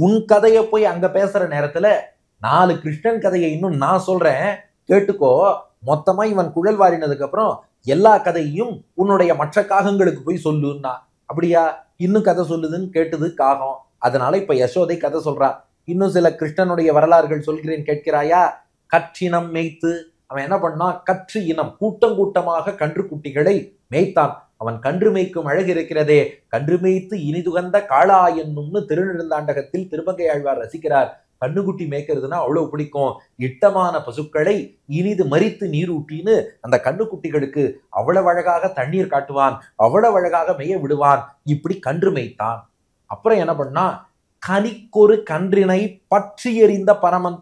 உன் கதையை போய் அங்க பேசுற நேரத்துல 4 கிருஷ்ணன் கதையை இன்னும் நான் சொல்றேன் கேட்டுக்கோ. மொத்தமா இவன் குழல் வாரினதுக்கு அப்புறம் எல்லா கதையும் உன்னுடைய மற்ற காகங்களுக்கு போய் சொல்லுன்னா. அப்படியா, இன்னும் கதை சொல்லுதுன்னு கேட்டது காகம். அதனால இப்ப யசோதை கதை சொல்றா. இன்னும் சில கிருஷ்ணனுடைய வரலாறுகள் சொல்கிறேன் கேட்கிறாயா? கற்றினம் மேய்த்து, அவன் என்ன பண்ணான், கற்று இனம் கூட்டம் கூட்டமாக கன்று குட்டிகளை மேய்த்தான். அவன் கன்று மேய்க்கும் அழகு இருக்கிறதே, கன்று மேய்த்து இனிதுகந்த காளா என்னும்னு திருநெடுந்தாண்டகத்தில் திருமங்கை ஆழ்வார் ரசிக்கிறார். கண்ணுக்குட்டி மேய்க்கிறதுனா அவ்வளவு பிடிக்கும். இட்டமான பசுக்களை இனிது மறித்து நீரூட்டின்னு அந்த கண்ணுக்குட்டிகளுக்கு அவ்வளவு அழகாக தண்ணீர் காட்டுவான், அவ்வளவு அழகாக மேய விடுவான். இப்படி கன்று மேய்த்தான். அப்புறம் என்ன பண்ணா, கனிக்கொரு கன்றினை பற்றி எறிந்த பரமன்.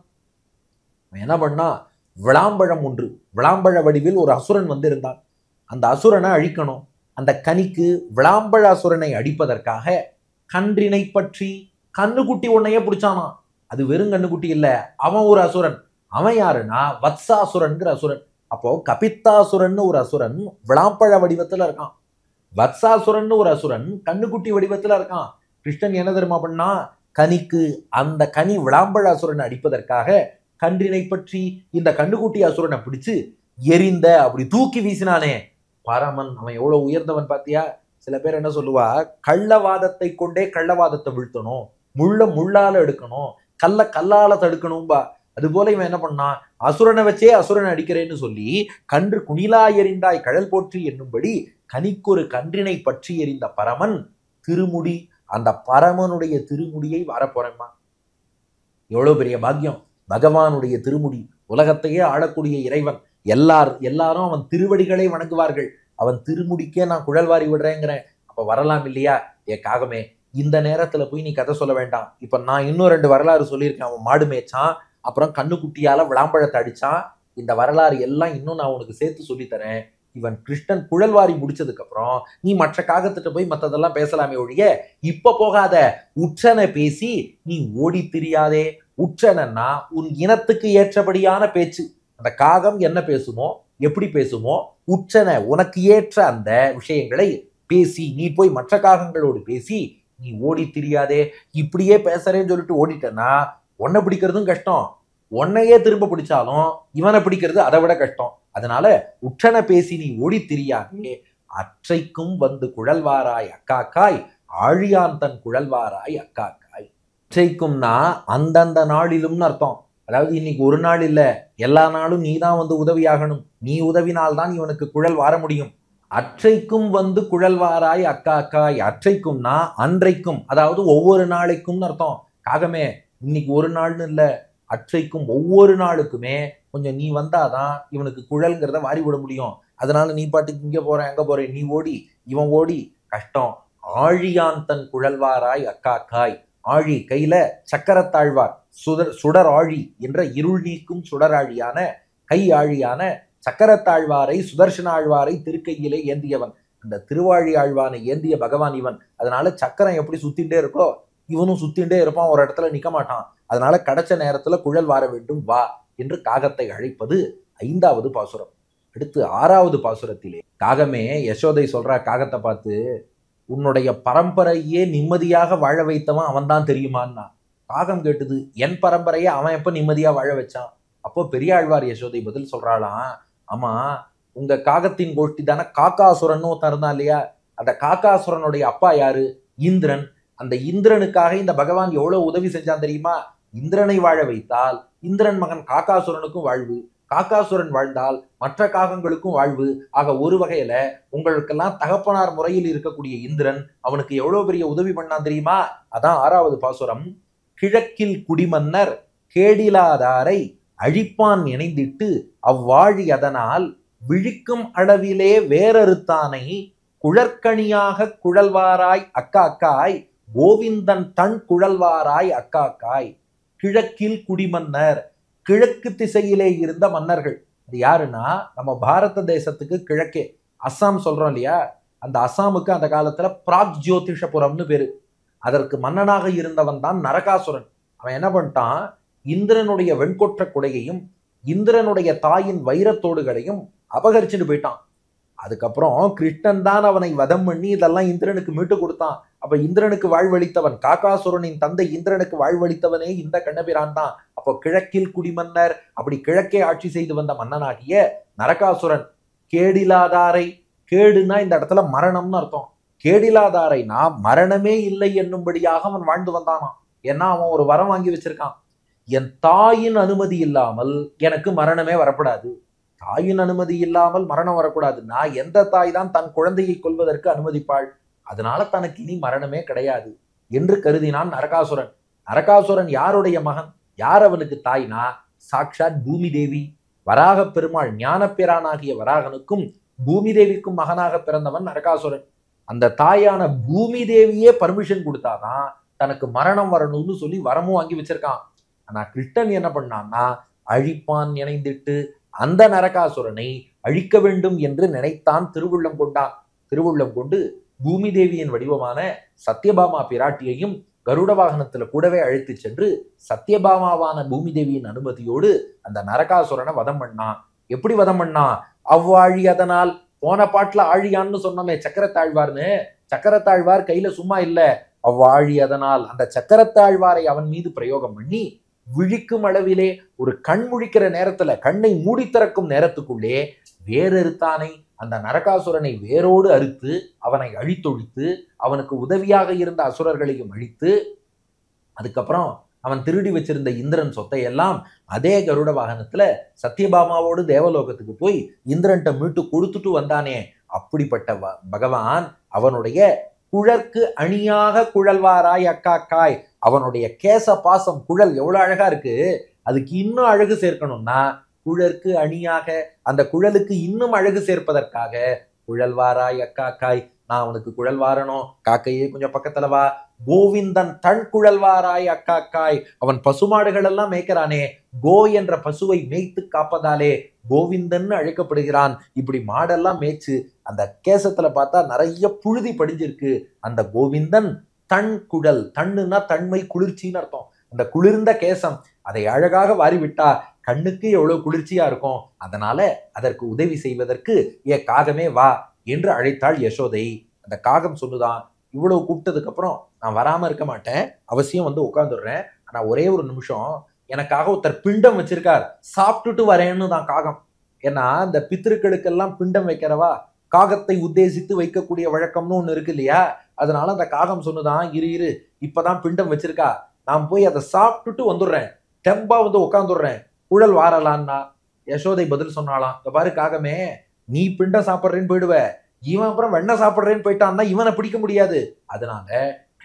என்ன பண்ணா, விளாம்பழம் ஒன்று, விளாம்பழ வடிவில் ஒரு அசுரன் வந்திருந்தான். அந்த அசுரனை அழிக்கணும். அந்த கனிக்கு விளாம்பழ அசுரனை அடிப்பதற்காக கன்றினை பற்றி கண்ணுக்குட்டி ஒன்னையே பிடிச்சானா. அது வெறும் கண்ணுக்குட்டி இல்ல, அவன் ஒரு அசுரன். அவன் யாருன்னா வத்சாசுரன்கிற அசுரன். அப்போ கபித்தாசுரன் ஒரு அசுரன் விளாம்பழ வடிவத்துல இருக்கான், வத்சாசுரன் ஒரு அசுரன் கண்ணுக்குட்டி வடிவத்துல இருக்கான். கிருஷ்ணன் என்ன தெரியுமா பண்ணா, கனிக்கு அந்த கனி விளாம்பழ அசுரனை அடிப்பதற்காக கன்றினை பற்றி இந்த கண்ணுக்குட்டி அசுரனை பிடிச்சு எரிந்த அப்படி தூக்கி வீசினானே பரமன். அவன் எவ்வளவு உயர்ந்தவன் பாத்தியா? சில பேர் என்ன சொல்லுவா, கள்ளவாதத்தை கொண்டே கள்ளவாதத்தை வீழ்த்தணும், முள்ள முள்ளால எடுக்கணும், கல்ல கல்லால தடுக்கணும்பா. அது போல இவன் என்ன பண்ணான், அசுரனை வச்சே அசுரனை அடிக்கிறேன்னு சொல்லி கன்று குணிலா எறிந்தாய் கழல் போற்றி என்னும்படி கனிக்கொரு கன்றினை பற்றி எறிந்த பரமன் திருமுடி, அந்த பரமனுடைய திருமுடியை வரப்போறேம்மா. எவ்வளவு பெரிய பாக்கியம்! பகவானுடைய திருமுடி, உலகத்தையே ஆளக்கூடிய இறைவன். எல்லாரும் அவன் திருவடிகளை வணங்குவார்கள். அவன் திருமுடிக்கே நான் குழல்வாரி விடுறேங்கிறேன். அப்ப வரலாம் இல்லையா? காகமே, இந்த நேரத்துல போய் நீ கதை சொல்ல வேண்டாம். இப்ப நான் இன்னும் 2 வரலாறு சொல்லியிருக்கேன். அவன் மாடு மேய்ச்சான், அப்புறம் கண்ணுக்குட்டியால விளாம்பழத்தை அடிச்சான். இந்த வரலாறு எல்லாம் இன்னும் நான் உனக்கு சேர்த்து சொல்லித்தரேன். இவன் கிருஷ்ணன் குழல்வாரி முடிச்சதுக்கு அப்புறம் நீ மற்ற காகத்திட்ட போய் மற்றதெல்லாம் பேசலாமே ஒழிய இப்ப போகாத. உற்றனை பேசி நீ ஓடி திரியாதே. உற்றனா உன் இனத்துக்கு ஏற்றபடியான பேச்சு. அந்த காகம் என்ன பேசுமோ, எப்படி பேசுமோ, உற்றன உனக்கு ஏற்ற அந்த விஷயங்களை பேசி நீ போய் மற்ற காகங்களோடு பேசி நீ ஓடி திரியாதே. இப்படியே பேசுறேன்னு சொல்லிட்டு ஓடிட்டேன்னா உன்னை பிடிக்கிறதும் கஷ்டம், உன்னையே திரும்ப பிடிச்சாலும் இவனை பிடிக்கிறது அதை விட கஷ்டம். அதனால உற்றன பேசி நீ ஓடி திரியாதே, அற்றைக்கும் வந்து குழல்வாராய் அக்காக்காய், ஆழியான் தன் குழல்வாராய் அக்காக்காய். அற்றைக்கும்னா அந்தந்த நாளிலும்னு அர்த்தம். அதாவது இன்னைக்கு ஒரு நாள் இல்ல, எல்லா நாளும் நீ தான் வந்து உதவியாகணும். நீ உதவினால்தான் இவனுக்கு குழல் வார முடியும். அற்றைக்கும் வந்து குழல்வாராய் அக்காக்காய். அற்றைக்கும்னா அன்றைக்கும், அதாவது ஒவ்வொரு நாளைக்கும்னு அர்த்தம். காகமே இன்னைக்கு ஒரு நாள்னு இல்ல, அற்றைக்கும் ஒவ்வொரு நாளுக்குமே கொஞ்சம் நீ வந்தாதான் இவனுக்கு குழல்ங்கிறத வாரி விட முடியும். அதனால நீ பாட்டுக்கு இங்க போறேன் அங்க போறேன், நீ ஓடி இவன் ஓடி கஷ்டம். ஆழியான் தன் குழல்வாராய் அக்காக்காய். ஆழி கையில சக்கரத்தாழ்வார், சுடர் ஆழி என்ற இருள் நீக்கும் சுடராழியான கை ஆழியான சக்கரத்தாழ்வாரை, சுதர்சன ஆழ்வாரை திருக்கையிலே ஏந்தியவன். அந்த திருவாழி ஆழ்வானை ஏந்திய பகவான் இவன். அதனால சக்கரம் எப்படி சுத்திண்டே இருக்கோ இவனும் சுத்திண்டே இருப்பான், ஒரு இடத்துல நிக்க மாட்டான். அதனால கிடைச்ச நேரத்துல குழல் வார வேண்டும் வா என்று காகத்தை அழைப்பது 5வது பாசுரம். அடுத்து 6வது பாசுரத்திலே காகமே யசோதை சொல்றா காகத்தை பார்த்து, உன்னுடைய பரம்பரையே நிம்மதியாக வாழ வைத்தவன் அவன் தான் தெரியுமான்னா. காகம் கேட்டுது, என் பரம்பரையை அவன் எப்ப நிம்மதியா வாழ வச்சான்? அப்போ பெரியாழ்வார் யசோதை பதில் சொல்றாளாம், ஆமா உங்க காகத்தின் கோஷ்டி தானே காக்காசுரன் தருந்தான் இல்லையா? அந்த காக்காசுரனுடைய அப்பா யாரு? இந்திரன். அந்த இந்திரனுக்காக இந்த பகவான் எவ்வளவு உதவி செஞ்சான் தெரியுமா? இந்திரனை வாழ வைத்தால் இந்திரன் மகன் காக்காசுரனுக்கும் வாழ்வு, காக்காசுரன் வாழ்ந்தால் மற்ற காகங்களுக்கும் வாழ்வு. ஆக ஒரு வகையில உங்களுக்கெல்லாம் தகப்பனார் முறையில் இருக்கக்கூடிய இந்திரன் அவனுக்கு எவ்வளவு பெரிய உதவி பண்ணான் தெரியுமா? அதான் 6வது பாசுரம். கிழக்கில் குடிமன்னர் கேடிலாதாரை அழிப்பான் இணைந்திட்டு அவ்வாழி அதனால் விழிக்கும் அளவிலே வேறறுத்தானை குழற்கணியாக குழல்வாராய் அக்காக்காய், கோவிந்தன் தன் குழல்வாராய் அக்காக்காய். கிழக்கில் குடிமன்னர், கிழக்கு திசையிலே இருந்த மன்னர்கள். அது யாருன்னா நம்ம பாரத தேசத்துக்கு கிழக்கே அஸ்ஸாம் சொல்றோம் இல்லையா? அந்த அஸ்ஸாமுக்கு அந்த காலத்துல பிராக் ஜோதிஷபுரம்னு பேரு. அதற்கு மன்னனாக இருந்தவன் தான் நரகாசுரன். அவன் என்ன பண்ணிட்டான், இந்திரனுடைய வெண்கொற்ற குடையையும் இந்திரனுடைய தாயின் வைரத்தோடுகளையும் அபகரிச்சுட்டு போயிட்டான். அதுக்கப்புறம் கிருஷ்ணன் தான் அவனை வதம் பண்ணி இதெல்லாம் இந்திரனுக்கு மீட்டு கொடுத்தான். அப்ப இந்திரனுக்கு வாழ்வளித்தவன், காக்காசுரனின் தந்தை இந்திரனுக்கு வாழ்வளித்தவனே இந்த கண்ணபிரான் தான். அப்போ கிழக்கில் குடிமன்னர், அப்படி கிழக்கே ஆட்சி செய்து வந்த மன்னனாகிய நரகாசுரன். கேடிலாதாரை, கேடுனா இந்த இடத்துல மரணம்னு அர்த்தம். கேடிலாதாரைனா மரணமே இல்லை என்னும்படியாக அவன் வாழ்ந்து வந்தானாம். ஏன்னா அவன் ஒரு வரம் வாங்கி வச்சிருக்கான், என் தாயின் அனுமதி இல்லாமல் எனக்கு மரணமே வரக்கூடாது. தாயின் அனுமதி இல்லாமல் மரணம் வரக்கூடாதுன்னா எந்த தாய் தான் தன் குழந்தையை கொல்வதற்கு அனுமதிப்பாள்? அதனால தனக்கு இனி மரணமே கிடையாது என்று கருதினான் நரகாசுரன். நரகாசுரன் யாருடைய மகன்? யார் அவனுக்கு தாய்னா சாக்ஷாத் பூமி தேவி. வராக பெருமாள் ஞானப்பிரானாகிய வராகனுக்கும் பூமி தேவிக்கும் மகனாக பிறந்தவன் நரகாசுரன். அந்த தாயான பூமி தேவியே பர்மிஷன் கொடுத்தாதான் தனக்கு மரணம் வரணும்னு சொல்லி வரமும் வாங்கி வச்சிருக்கான். ஆனா கிருஷ்ணன் என்ன பண்ணான்னா அழிப்பான் இணைந்திட்டு அந்த நரகாசுரனை அழிக்க வேண்டும் என்று நினைத்தான், திருவுள்ளம் கொண்டான். திருவுள்ளம் கொண்டு பூமி தேவியின் வடிவமான சத்யபாமா பிராட்டியையும் கருட வாகனத்துல கூடவே அழைத்து சென்று சத்யபாமாவான பூமி தேவியின் அனுமதியோடு அந்த நரகாசுரனை வதம் பண்ணான். எப்படி வதம் பண்ணான்? அவ்வாழி அதனால். போன பாட்டுல ஆழியான்னு சொன்னோமே சக்கரத்தாழ்வார்னு, சக்கரத்தாழ்வார் கையில சும்மா இல்ல, அவ்வாழி அதனால் அந்த சக்கரத்தாழ்வாரை அவன் மீது பிரயோகம் பண்ணி விழிக்கும் அளவிலே, ஒரு கண் முழிக்கிற நேரத்துல, கண்ணை மூடி திறக்கும் நேரத்துக்குள்ளே வேறறுத்தானை, அந்த நரகாசுரனை வேரோடு அறுத்து அவனை அழித்தொழித்து அவனுக்கு உதவியாக இருந்த அசுரர்களையும் அழித்து, அதுக்கப்புறம் அவன் திருடி வச்சிருந்த இந்திரன் சொத்தை எல்லாம் அதே கருட வாகனத்துல சத்யபாமாவோடு தேவலோகத்துக்கு போய் இந்திரன்ட்ட மீட்டு கொடுத்துட்டு வந்தானே. அப்படிப்பட்ட பகவான் அவனுடைய குழற்கு அணியாக குழல்வாராய் அக்காக்காய். அவனுடைய கேச பாசம் குழல் எவ்வளவு அழகா இருக்கு, அதுக்கு இன்னும் அழகு சேர்க்கணும்னா குழற்கு அணியாக, அந்த குழலுக்கு இன்னும் அழகு சேர்ப்பதற்காக குழல்வாராய் அக்காக்காய், நான் அவனுக்கு குழல் வாரணும், காக்கையே கொஞ்சம் பக்கத்துல வா. கோவிந்தன் தன் குழல்வாராய் அக்காக்காய். அவன் பசுமாடுகள் எல்லாம் மேய்க்கிறானே, கோ என்ற பசுவை மேய்த்து காப்பதாலே கோவிந்தன் அழைக்கப்படுகிறான். இப்படி மாடெல்லாம் மேய்ச்சு அந்த கேசத்துல பார்த்தா நிறைய புழுதி படிஞ்சிருக்கு. அந்த கோவிந்தன் தன் குழல், தன்னுன்னா தன்மை, குளிர்ச்சின்னு அர்த்தம். அந்த குளிர்ந்த கேசம் அதை அழகாக வாரிவிட்டா கண்ணுக்கு எவ்வளவு குளிர்ச்சியா இருக்கும். அதனால அதற்கு உதவி செய்வதற்கு காகமே வா என்று அழைத்தாள் யசோதை. அந்த காகம் சொல்லுதான், இவ்வளவு கூப்பிட்டதுக்கு அப்புறம் நான் வராம இருக்க மாட்டேன், அவசியம் வந்து உட்காந்துடுறேன். ஆனா ஒரே ஒரு நிமிஷம், எனக்காக ஒருத்தர் பிண்டம் வச்சிருக்கார், சாப்பிட்டுட்டு வரேன்னு தான் காகம். ஏன்னா இந்த பித்திருக்களுக்கெல்லாம் பிண்டம் வைக்கிறவா காகத்தை உத்தேசித்து வைக்கக்கூடிய வழக்கம்னு ஒண்ணு இருக்கு இல்லையா? அதனால அந்த காகம் சொன்னுதான், இரு இப்பதான் பிண்டம் வச்சிருக்கா, நான் போய் அதை சாப்பிட்டுட்டு வந்துடுறேன், தெம்பா வந்து உட்காந்துடுறேன், குழல் வாரலான்னா. யசோதை பதில் சொன்னாலாம், இந்த பாரு காகமே, நீ பிண்டம் சாப்பிட்றேன்னு போயிடுவ, இவன் அப்புறம் வெண்ணெய் சாப்பிட்றேன்னு போயிட்டான்னா இவனை பிடிக்க முடியாது. அதனால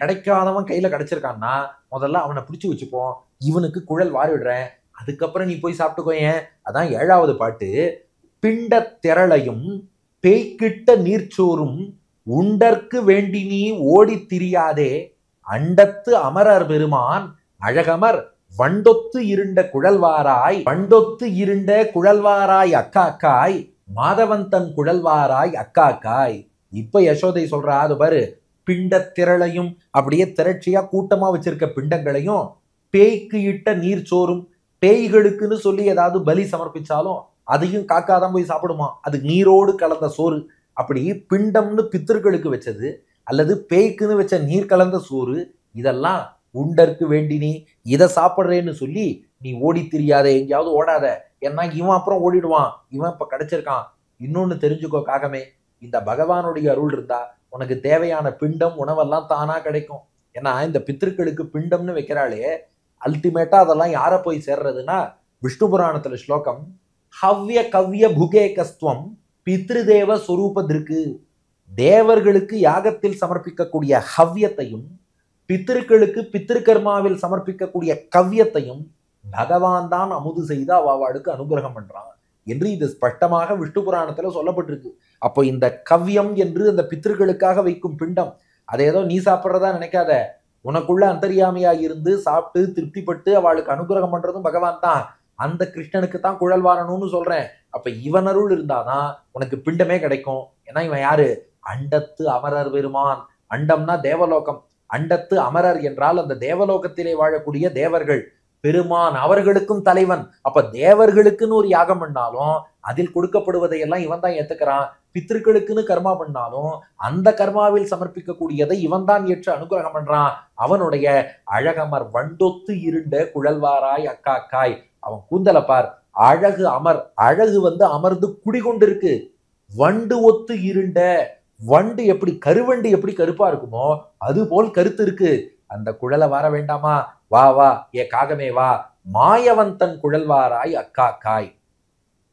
கிடைக்காதவன் கையில கிடைச்சிருக்கான்னா முதல்ல அவனை பிடிச்சு வச்சுப்போம், இவனுக்கு குழல் வாரிடுறேன், அதுக்கப்புறம் நீ போய் சாப்பிட்டுக்கோயேன். அதான் 7வது பாட்டு. பிண்ட திரளையும் பேய்கிட்ட நீர்ச்சோறும் உண்டற்கு வேண்டி நீ ஓடி திரியாதே, அண்டத்து அமரர் பெருமான் அழகமர் வண்டொத்து இருண்ட குழல்வாராய், வண்டொத்து இருண்ட குழல்வாராய் அக்காக்காய், மாதவன் தன் குழல்வாராய் அக்காக்காய். இப்ப யசோதை சொல்றா, அது பாரு, பிண்ட திரளையும் அப்படியே திரட்சியா கூட்டமா வச்சிருக்க பிண்டங்களையும் பேய்க்கு இட்ட நீர் சோறும், பேய்களுக்குன்னு சொல்லி ஏதாவது பலி சமர்ப்பிச்சாலும் அதையும் காக்காதான் போய் சாப்பிடுமா, அது நீரோடு கலந்த சோறு. அப்படி பிண்டம்னு பித்தர்களுக்கு வச்சது அல்லது பேய்க்குன்னு வச்ச நீர் கலந்த சோறு, இதெல்லாம் உண்டற்கு வேண்டி நீ இதை சாப்பிட்றேன்னு சொல்லி நீ ஓடி திரியாத, எங்கேயாவது ஓடாத, ஏன்னா இவன் அப்புறம் ஓடிடுவான், இவன் இப்ப கிடைச்சிருக்கான். இன்னொன்னு தெரிஞ்சுக்கோ காகமே, இந்த பகவானுடைய அருள் இருந்தா உனக்கு தேவையான பிண்டம் உணவெல்லாம் தானா கிடைக்கும். ஏன்னா இந்த பித்திருக்களுக்கு பிண்டம்னு வைக்கிறாளே, அல்டிமேட்டா அதெல்லாம் யார போய் சேர்றதுன்னா, விஷ்ணு புராணத்துல ஸ்லோகம், ஹவ்ய கவ்ய புகேகஸ்துவம் பித்ருதேவ சொரூபதிருக்கு. தேவர்களுக்கு யாகத்தில் சமர்ப்பிக்கக்கூடிய ஹவ்யத்தையும் பித்திருக்களுக்கு பித்திருக்கர்மாவில் சமர்ப்பிக்கக்கூடிய கவ்யத்தையும் பகவான் தான் அமுது செய்து அவாவாளுக்கு அனுகிரகம் பண்றான் என்று இது ஸ்பஷ்டமாக விஷ்ணு புராணத்துல சொல்லப்பட்டிருக்கு. அப்போ இந்த கவ்யம் என்று அந்த பித்திருக்களுக்காக வைக்கும் பிண்டம், அதை ஏதோ நீ சாப்பிட்றதா நினைக்காத, உனக்குள்ள அந்தரியாமையா இருந்து சாப்பிட்டு திருப்திப்பட்டு அவளுக்கு அனுகிரகம் பண்றதும் பகவான் தான். அந்த கிருஷ்ணனுக்கு தான் குழல் வாரணும்னு சொல்றேன். அப்ப இவன் அருள் இருந்தாதான் உனக்கு பிண்டமே கிடைக்கும். ஏன்னா இவன் யாரு? அண்டத்து அமரர் பெருமான். அண்டம்னா தேவலோகம், அண்டத்து அமரர் என்றால் அந்த தேவலோகத்திலே வாழக்கூடிய தேவர்கள். பெருமான் அவர்களுக்கும் தலைவன். அப்ப தேவர்களுக்குன்னு ஒரு யாகம் பண்ணாலும் அதில் கொடுக்கப்படுவதையெல்லாம் இவன் தான் ஏத்துக்கிறான். பித்திருக்களுக்குன்னு கர்மா பண்ணாலும் அந்த கர்மாவில் சமர்ப்பிக்கக்கூடியதை இவன் தான் ஏற்று அனுகிரகம் பண்றான். அவனுடைய அழகமர் வண்டொத்து இருண்ட குழல்வாராய் அக்காக்காய். அவன் கூந்தலை பார், அழகு அமர், அழகு வந்து அமர்ந்து குடிகொண்டிருக்கு. வண்டு ஒத்து இருண்ட, வண்டு எப்படி கருவண்டு எப்படி கருப்பா இருக்குமோ அது போல் கருத்து இருக்கு. அந்த குழலை வார வேண்டாமா? வா வா ஏ காகமே வா, மாயவன் தன் குழல்வாராய் அக்காக்காய்.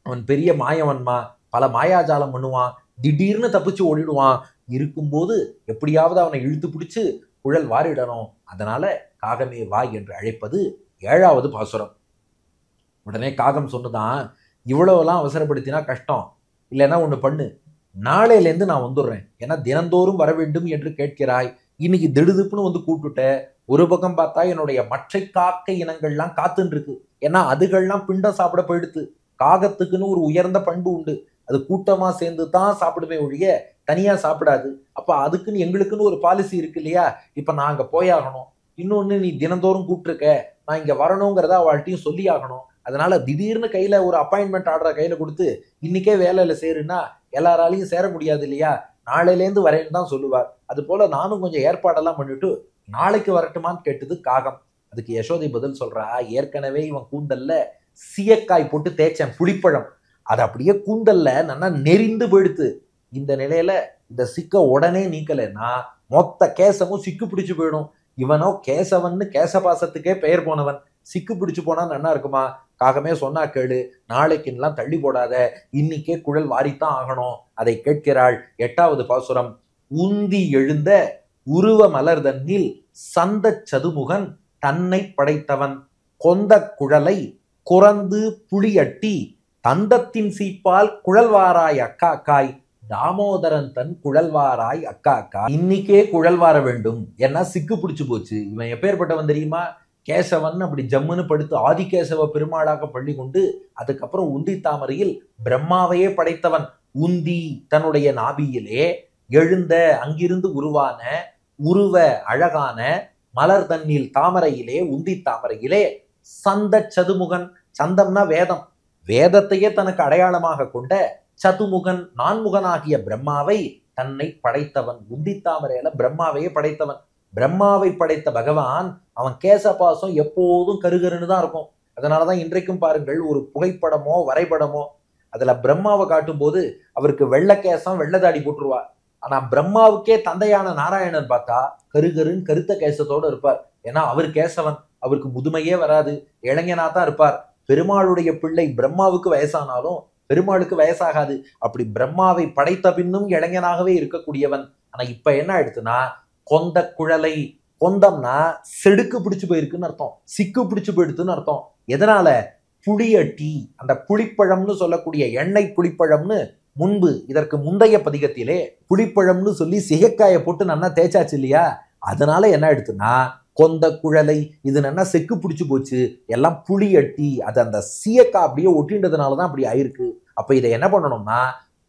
அவன் பெரிய மாயவன்மா, பல மாயாஜாலம் பண்ணுவான், திடீர்னு தப்பிச்சு ஓடிடுவான். இருக்கும்போது எப்படியாவது அவனை இழுத்து பிடிச்சு குழல் வாரிடணும். அதனால காகமே வா என்று அழைப்பது 7வது பாசுரம். உடனே காகம் சொன்னதான், இவ்வளவுலாம் அவசரப்படுத்தினா கஷ்டம், இல்லைன்னா ஒண்ணு பண்ணு, நாளையிலேருந்து நான் வந்துடுறேன், ஏன்னா தினந்தோறும் வர வேண்டும் என்று கேட்கிறாய், இன்னைக்கு திடுதுப்புன்னு வந்து கூப்பிட்டுட்ட. ஒரு பக்கம் பார்த்தா என்னுடைய மற்ற காக்கை இனங்கள்லாம் காத்துன்னு இருக்கு, ஏன்னா அதுகள்லாம் பிண்டம் சாப்பிட போயிடுத்து. காகத்துக்குன்னு ஒரு உயர்ந்த பண்பு உண்டு, அது கூட்டமா சேர்ந்து தான் சாப்பிடுமே ஒழிய தனியா சாப்பிடாது. அப்ப அதுக்குன்னு எங்களுக்குன்னு ஒரு பாலிசி இருக்கு இல்லையா? இப்ப நான் அங்க போயாகணும். இன்னொன்னு, நீ தினந்தோறும் கூப்பிட்டுருக்க, நான் இங்க வரணுங்கிறத அவள்கிட்டையும் சொல்லி ஆகணும். அதனால திடீர்னு கையில ஒரு அப்பாயின்மெண்ட் ஆர்டரை கையில கொடுத்து இன்னைக்கே வேலையில சேருன்னா எல்லாராலையும் சேர முடியாது இல்லையா? நாளையிலேருந்து வரேன்னு தான் சொல்லுவார். அது போல நானும் கொஞ்சம் ஏற்பாடெல்லாம் பண்ணிட்டு நாளைக்கு வரட்டுமான்னு கேட்டது காகம். அதுக்கு யசோதை பதில் சொல்றா, ஏற்கனவே இவன் கூந்தல்ல சீயக்காய் போட்டு தேய்ச்சேன், புளிப்பழம், அது அப்படியே கூந்தல்ல நல்லா நெறிந்து போயிடுத்து. இந்த நிலையில இந்த சிக்க உடனே நீக்கலைன்னா மொத்த கேசமும் சிக்கு பிடிச்சு போயிடும். இவனோ கேசவன்னு கேசபாசத்துக்கே பெயர் போனவன், சிக்கு பிடிச்சு போனா நல்லா இருக்குமா? காகமே சொன்னா கேளு, நாளைக்குலாம் தள்ளி போடாத, இன்னைக்கே குழல் வாரித்தான் ஆகணும். அதை கேட்கிறாள். 8வது பாசுரம். உந்தி எழுந்த உருவ மலர்தன்னில் சந்த சதுமுகன் தன்னை படைத்தவன், கொந்த குழலை குறந்து புளியட்டி தந்தத்தின் சீப்பால் குழல்வாராய் அக்காக்காய், தாமோதரன் தன் குழல்வாராய் அக்காக்காய். இன்னைக்கே குழல் வார வேண்டும், ஏன்னா சிக்கு பிடிச்சு போச்சு. இவன் எப்பேற்பட்டவன் தெரியுமா? கேசவன் அப்படி ஜம்முன்னு படுத்து ஆதிகேசவ பெருமாளாக பள்ளி கொண்டு அதுக்கப்புறம் உந்தி தாமரையில் பிரம்மாவையே படைத்தவன். உந்தி தன்னுடைய நாபியிலே எழுந்த அங்கிருந்து உருவான உருவ அழகான மலர் தன்னில் தாமரையிலே, உந்தி தாமரையிலே சந்த சதுமுகன், சந்தம்னா வேதம், வேதத்தையே தனக்கு அடையாளமாக கொண்ட சதுமுகன் நான்முகனாகிய பிரம்மாவை தன்னை படைத்தவன். உந்தி தாமரையில பிரம்மாவையே படைத்தவன். பிரம்மாவை படைத்த பகவான், அவன் கேசபாசம் எப்போதும் கருகருன்னு தான் இருக்கும். அதனாலதான் இன்றைக்கும் பாருங்கள், ஒரு புகைப்படமோ வரைபடமோ அதுல பிரம்மாவை காட்டும் போது அவருக்கு வெள்ளை தாடி போட்டுருவா. ஆனா பிரம்மாவுக்கே தந்தையான நாராயணன் பார்த்தா கருகருன்னு கருத்த கேசத்தோட இருப்பார். ஏன்னா அவர் கேசவன், அவருக்கு முதுமையே வராது, இளைஞனா தான் இருப்பார். பெருமாளுடைய பிள்ளை பிரம்மாவுக்கு வயசானாலும் பெருமாளுக்கு வயசாகாது. அப்படி பிரம்மாவை படைத்த பின்னும் இளைஞனாகவே இருக்கக்கூடியவன். ஆனா இப்ப என்ன ஆயிடுச்சுன்னா கொந்த குழலை, கொந்தம்னா செடுக்கு பிடிச்சு போயிருக்குன்னு அர்த்தம், சிக்கு பிடிச்சு போயிடுதுன்னு அர்த்தம். எதனால? புளியட்டி, அந்த புளிப்பழம்னு சொல்லக்கூடிய எண்ணெய் புளிப்பழம்னு முன்பு இதற்கு முந்தைய பதிகத்திலே புளிப்பழம்னு சொல்லி சிகைக்காயை போட்டு நல்லா தேய்ச்சாச்சு இல்லையா? அதனால என்ன ஆயிடுச்சுன்னா கொந்த குழலை, இது நல்லா செக்கு பிடிச்சு போச்சு, எல்லாம் புளியட்டி, அது அந்த சீயக்காய் அப்படியே ஒட்டின்றதுனாலதான் அப்படி ஆயிருக்கு. அப்ப இதை என்ன பண்ணணும்னா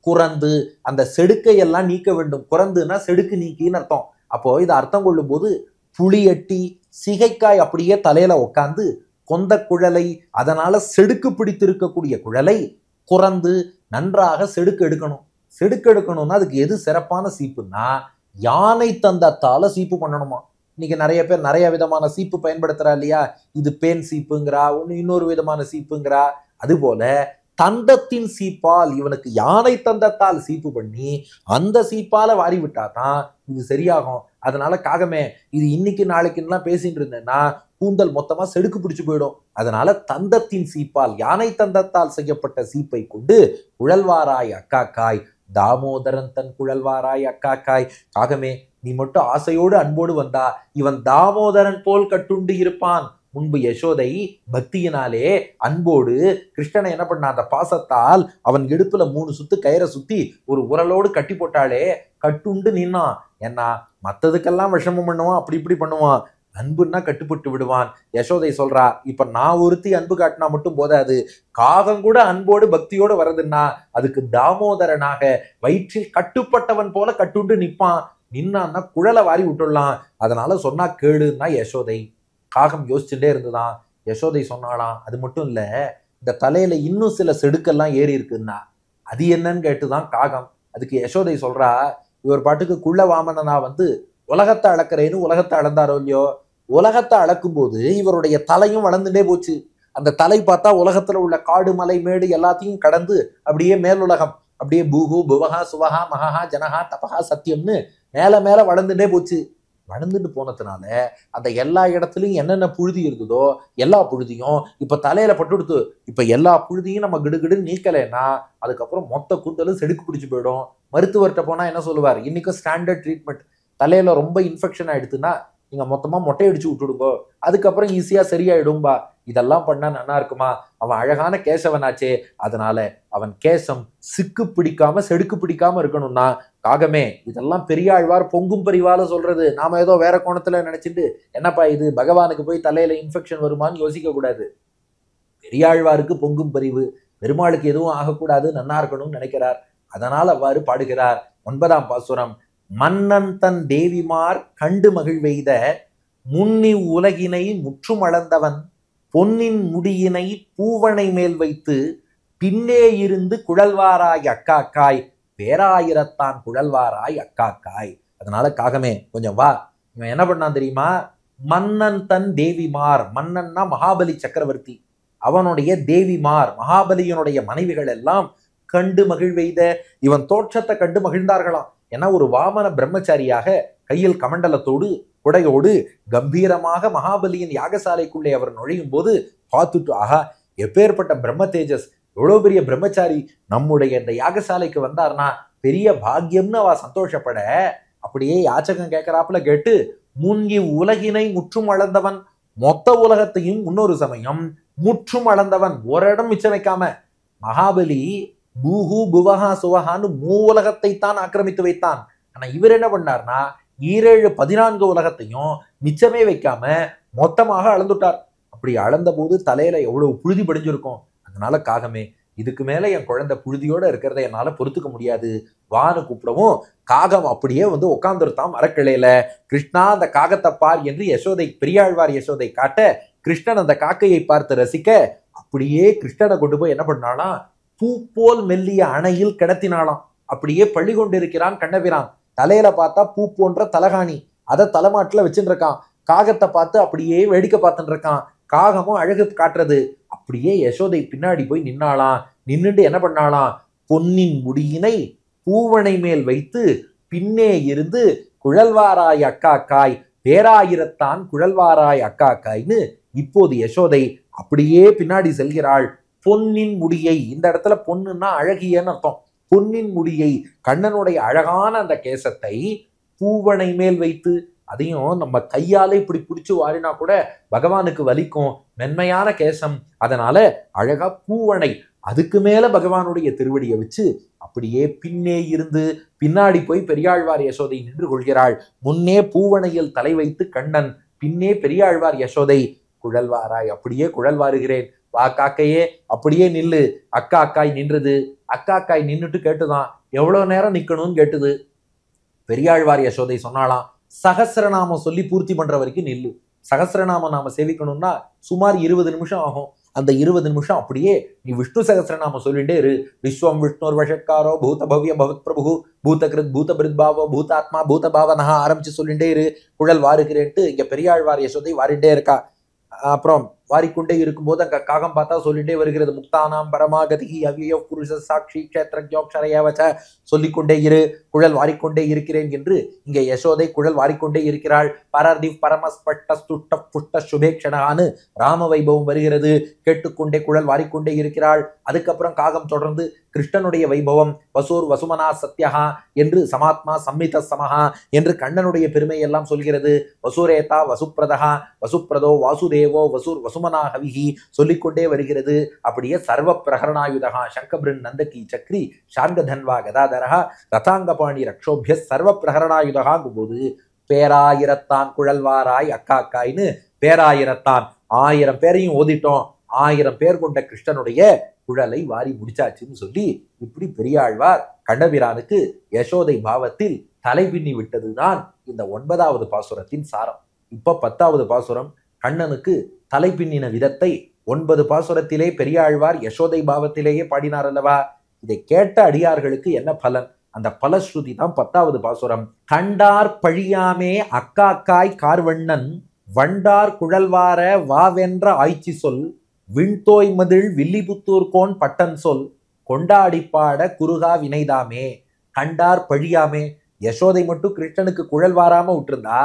குறந்து அந்த செடுக்கை எல்லாம் நீக்க வேண்டும். குறந்துன்னா செடுக்கு நீக்கின்னு அர்த்தம். அப்போ இதை அர்த்தம் கொள்ளும் போது புளியட்டி, சிகைக்காய் அப்படியே தலையில உட்காந்து கொந்த குழலை, அதனால செடுக்கு பிடித்திருக்கக்கூடிய குழலை குறந்து நன்றாக செடுக்கு எடுக்கணும். செடுக்கு எடுக்கணும்னா அதுக்கு எது சிறப்பான சீப்புன்னா யானை தந்தத்தால சீப்பு பண்ணணுமா. இன்னைக்கு நிறைய பேர் நிறைய விதமான சீப்பு பயன்படுத்துறா இல்லையா? இது பேன் சீப்புங்கிறா, இன்னொரு விதமான சீப்புங்கிறா. அதுபோல தந்தத்தின் சீப்பால், இவனுக்கு யானை தந்தத்தால் சீப்பு பண்ணி அந்த சீப்பால வாரி விட்டாதான் இது சரியாகும். அதனால காகமே, இது இன்னைக்கு நாளைக்குலாம் பேசிட்டு இருந்தேன்னா கூந்தல் மொத்தமா செடுக்கு பிடிச்சு போயிடும். அதனால தந்தத்தின் சீப்பால், யானை தந்தத்தால் செய்யப்பட்ட சீப்பை கொண்டு குழல்வாராய் அக்காக்காய், தாமோதரன் தன் குழல்வாராய் அக்காக்காய். காகமே, நீ மட்டும் ஆசையோடு அன்போடு வந்தா இவன் தாமோதரன் போல் கட்டுண்டு இருப்பான். முன்பு யசோதை பக்தியினாலே அன்போடு கிருஷ்ணனை என்ன பண்ணா, அந்த பாசத்தால் அவன் இடுப்புல 3 சுத்து கயிறை சுத்தி ஒரு உரலோடு கட்டி போட்டாலே கட்டுண்டு நின்னான். ஏன்னா மத்ததுக்கெல்லாம் விஷமம் பண்ணுவான், அப்படி இப்படி பண்ணுவான், அன்புன்னா கட்டுப்பட்டு விடுவான். யசோதை சொல்றா, இப்ப நான் ஒருத்தி அன்பு காட்டினா மட்டும் போதாது, காகம் கூட அன்போடு பக்தியோடு வர்றதுன்னா அதுக்கு தாமோதரனாக வயிற்றில் கட்டுப்பட்டவன் போல கட்டுண்டு நிப்பான். நின்னான்னா குழலை வாரி விட்டுடலாம். அதனால சொன்னா கேளுன்னா யசோதை. காகம் யோசிச்சுட்டே இருந்துதான். யசோதை சொன்னாலாம், அது மட்டும் இல்ல, இந்த தலையில இன்னும் சில செடுக்கெல்லாம் ஏறி இருக்குன்னா அது என்னன்னு கேட்டுதான் காகம். அதுக்கு யசோதை சொல்றா, இவர் பாட்டுக்கு குள்ள வாமனனா வந்து உலகத்தை அளக்கிறேன்னு உலகத்தை அளந்தாரோ இல்லையோ, உலகத்தை அளக்கும் போது இவருடைய தலையும் வளர்ந்துட்டே போச்சு. அந்த தலை பார்த்தா உலகத்துல உள்ள காடு மலை மேடு எல்லாத்தையும் கடந்து அப்படியே மேலுலகம், அப்படியே பூகு புவகா சுவகா மகா ஜனகா தபகா சத்தியம்னு மேல மேல வளர்ந்துட்டே போச்சு. வளர்ந்துட்டு போனதுனால அந்த எல்லா இடத்துலையும் என்னென்ன புழுதி இருந்ததோ எல்லா புழுதியும் இப்ப தலையில பட்டுடுத்து. இப்ப எல்லா புழுதியும் நம்ம கிடுகிடுன்னு நீக்கலைன்னா அதுக்கப்புறம் மொத்த கூந்தலும் செடுக்கு பிடிச்சு போயிடும். மருத்துவர்கிட்ட போனா என்ன சொல்லுவார், இன்னைக்கும் ஸ்டாண்டர்ட் ட்ரீட்மெண்ட், தலையில ரொம்ப இன்ஃபெக்ஷன் ஆயிடுச்சுன்னா நீங்க மொத்தமா மொட்டை அடிச்சு விட்டுடுங்கோ, அதுக்கப்புறம் ஈஸியா சரியாயிடும்பா. இதெல்லாம் பண்ணா நல்லா இருக்குமா? அவன் அழகான கேசவனாச்சே, அதனால அவன் கேசம் சிக்கு பிடிக்காம செடுக்கு பிடிக்காம இருக்கணும்னா காகமே, இதெல்லாம் பெரியாழ்வார் பொங்கும் பரிவால சொல்றது. நாம ஏதோ வேற கோணத்துல நினைச்சிட்டு என்னப்பா இது பகவானுக்கு போய் தலையில இன்ஃபெக்ஷன் வருமான்னு யோசிக்க கூடாது. பெரியாழ்வாருக்கு பொங்கும் பரிவு, பெருமாளுக்கு எதுவும் ஆகக்கூடாது, நன்னா இருக்கணும்னு நினைக்கிறார். அதனால் அவ்வாறு பாடுகிறார். 9ஆம் பாசுரம். மன்னன் தன் தேவிமார் கண்டு மகிழ்வெய்த முன்னி உலகினை முற்றும் அளந்தவன் பொன்னின் முடியினை பூவனை மேல் வைத்து பின்னே இருந்து குழல்வாராய் அக்காக்காய், பேராயிரத்தான் குழல்வாராய் அக்காக்காய். அதனால காகமே கொஞ்சம் வா. இவன் என்ன பண்ணான் தெரியுமா? மன்னன் தன் தேவிமார், மன்னன்னா மகாபலி சக்கரவர்த்தி, அவனுடைய தேவிமார் மகாபலியனுடைய மனைவிகள் எல்லாம் கண்டு மகிழ்வெய்த, இவன் தோற்றத்தை கண்டு மகிழ்ந்தார்களாம். ஏன்னா ஒரு வாமன பிரம்மச்சாரியாக கையில் கமண்டலத்தோடு குடையோடு கம்பீரமாக மகாபலியின் யாகசாலைக்குள்ளே அவர் நுழையும் போது பார்த்துட்டு, ஆஹா எப்பேற்பட்ட பிரம்ம தேஜஸ், எவ்வளவு பெரிய பிரம்மச்சாரி நம்முடைய இந்த யாகசாலைக்கு வந்தார்னா பெரிய பாக்கியம்னு அவ சந்தோஷப்பட, அப்படியே யாச்சகம் கேட்கிறாப்புல கேட்டு முன்கி உலகினை முற்றும் அளந்தவன், மொத்த உலகத்தையும் இன்னொரு சமயம் முற்றும் அளந்தவன், ஒரு இடம் மிச்சம் வைக்காம. மகாபலி பூஹு புவஹா சுவஹான்னு உலகத்தை தான் ஆக்கிரமித்து வைத்தான். ஆனா இவர் என்ன பண்ணார்னா 14 உலகத்தையும் மிச்சமே வைக்காம மொத்தமாக அளந்துட்டார். அப்படி அளந்த போது தலையில எவ்வளவு புழுதி படிஞ்சிருக்கும். அதனால காகமே, இதுக்கு மேல என் குழந்தை புழுதியோட இருக்கிறத என்னால பொறுத்துக்க முடியாது, வான்னு கூப்பிடவும் காகம் அப்படியே வந்து உட்கார்ந்துருத்தான் மரக்கிளையில. கிருஷ்ணா அந்த காகத்தை பார் என்று யசோதை, பெரியாழ்வார் யசோதை காட்ட, கிருஷ்ணன் அந்த காக்கையை பார்த்து ரசிக்க, அப்படியே கிருஷ்ணனை கொண்டு போய் என்ன பண்ணானா பூ போல் மெல்லிய அணையில் கிடத்தினாலாம். அப்படியே பள்ளி கொண்டிருக்கிறான் கண்ணபிரான். தலையில பார்த்தா பூ போன்ற தலகாணி, அதை தலைமாட்டுல வச்சுட்டு இருக்கான். காகத்தை பார்த்து அப்படியே வேடிக்கை பார்த்துட்டு இருக்கான். காகமும் அழகு காட்டுறது. அப்படியே யசோதை பின்னாடி போய் நின்னாளாம். நின்னுட்டு என்ன பண்ணாளாம், பொன்னின் முடியினை பூவனை மேல் வைத்து பின்னே இருந்து குழல்வாராய் அக்காக்காய் பேராயிரத்தான் குழல்வாராய் அக்காக்காய்னு இப்போது யசோதை அப்படியே பின்னாடி செல்கிறாள். பொன்னின் முடியை, இந்த இடத்துல பொன்னுன்னா அழகியன்னு அர்த்தம். பொன்னின் முடியை, கண்ணனுடைய அழகான அந்த கேசத்தை பூவனை மேல் வைத்து, அதையும் நம்ம கையால இப்படி பிடிச்சு வாரினா கூட பகவானுக்கு வலிக்கும், மென்மையான கேசம், அதனால அழகா பூவனை அதுக்கு மேல பகவானுடைய திருவடியை வச்சு அப்படியே பின்னே இருந்து பின்னாடி போய் பெரியாழ்வார் யசோதை நின்று கொள்கிறாள். முன்னே பூவனையில் தலை வைத்து கண்ணன், பின்னே பெரியாழ்வார் யசோதை. குழல்வாராய், அப்படியே குழல் வாருகிறேன், வா காக்கையே அப்படியே நில்லு. அக்கா அக்காய் நின்றது. அக்கா அக்காய் நின்றுட்டு கேட்டுதான், எவ்வளவு நேரம் நிக்கணும்னு கேட்டுது. பெரியாழ்வார் யசோதை சொன்னாலாம், சகசிரநாமம் சொல்லி பூர்த்தி பண்ற வரைக்கும் நில்லு. சகசிரநாமம் நாம சேவிக்கணும்னா சுமார் 20 நிமிஷம் ஆகும். அந்த 20 நிமிஷம் அப்படியே நீ விஷ்ணு சகசிரநாமம் சொல்லிட்டே இரு. விஸ்வம் விஷ்ணுர் வஷட்காரோ பூத பவ்ய பவத் பிரபு பூதகிருத் பூத பிருத்பாவோ பூதாத்மா பூத பாவனஹா ஆரம்பிச்சு சொல்லிட்டே இரு. குழல் வாருகிறேன்ட்டு இங்க பெரியாழ்வார் யசோதை வாரிட்டே இருக்கா. அப்புறம் வாரிக்கொண்டே இருக்கும்போது அங்க காகம் பார்த்தா சொல்லிட்டே வருகிறது, முக்தானாம் பரமாகதி அவ்யய புருஷ சாட்சி கஷேத்ரஜோக்ஷரையவச்ச, சொல்லிக்கொண்டே இரு, குழல் வாரிக்கொண்டே இருக்கிறேன் என்று இங்கே யசோதை குழல் வாரிக்கொண்டே இருக்கிறாள். பரதிவ் பரமஸ்பட்ட ஸ்துஷ்ட புஷ்ட சுபேக்ஷனான்னு ராம வைபவம் வருகிறது. கேட்டுக்கொண்டே குழல் வாரிக்கொண்டே இருக்கிறாள். அதுக்கப்புறம் காகம் தொடர்ந்து கிருஷ்ணனுடைய வைபவம், வசூர் வசுமனா சத்யஹா என்று சமாத்மா சம்மித சமஹா என்று கண்ணனுடைய பெருமை எல்லாம் சொல்கிறது. வசூரேதா வசுப்பிரதஹா வசுப்பிரதோ வாசுதேவோ வசூர் வசுமனா ஹவிஹி சொல்லிக்கொண்டே வருகிறது. அப்படியே சர்வ பிரகரணாயுதகா சங்கபிருன் நந்தகி சக்ரி சார்கதன்வா கதாதரஹா ரதாங்கபாணி ரக்ஷோபிய சர்வ பிரகரணாயுதகாங்கும் போது பேராயிரத்தான் குழல்வாராய் அக்காக்காய்னு பேராயிரத்தான் 1000 பேரையும் ஓதிட்டோம். 1000 பேர் கொண்ட கிருஷ்ணனுடைய குழலை வாரி முடிச்சாச்சுன்னு சொல்லி இப்படி பெரியாழ்வார் கண்ணபிரானுக்கு யசோதை பாவத்தில் தலை பின்னி விட்டதுதான் இந்த 9வது பாசுரத்தின் சாரம். இப்ப 10வது பாசுரம் கண்ணனுக்கு தலை பின்னின விதத்தை 9 பாசுரத்திலே பெரியாழ்வார் யசோதை பாவத்திலேயே பாடினார் அல்லவா. இதை கேட்ட அடியார்களுக்கு என்ன பலன், அந்த பலஸ்ருதி தான் 10வது பாசுரம். கண்டார் பழியாமே அக்காக்காய் கார்வண்ணன் வண்டார் குழல்வார வாவென்ற ஆய்ச்சி சொல் விண்தோய் மதில் வில்லிபுத்தூர்கோன் பட்டன் சொல் கொண்டாடிப்பாட குருகா வினைதாமே. கண்டார் பழியாமே, யசோதை மட்டும் கிருஷ்ணனுக்கு குழல் வாராம விட்டுருந்தா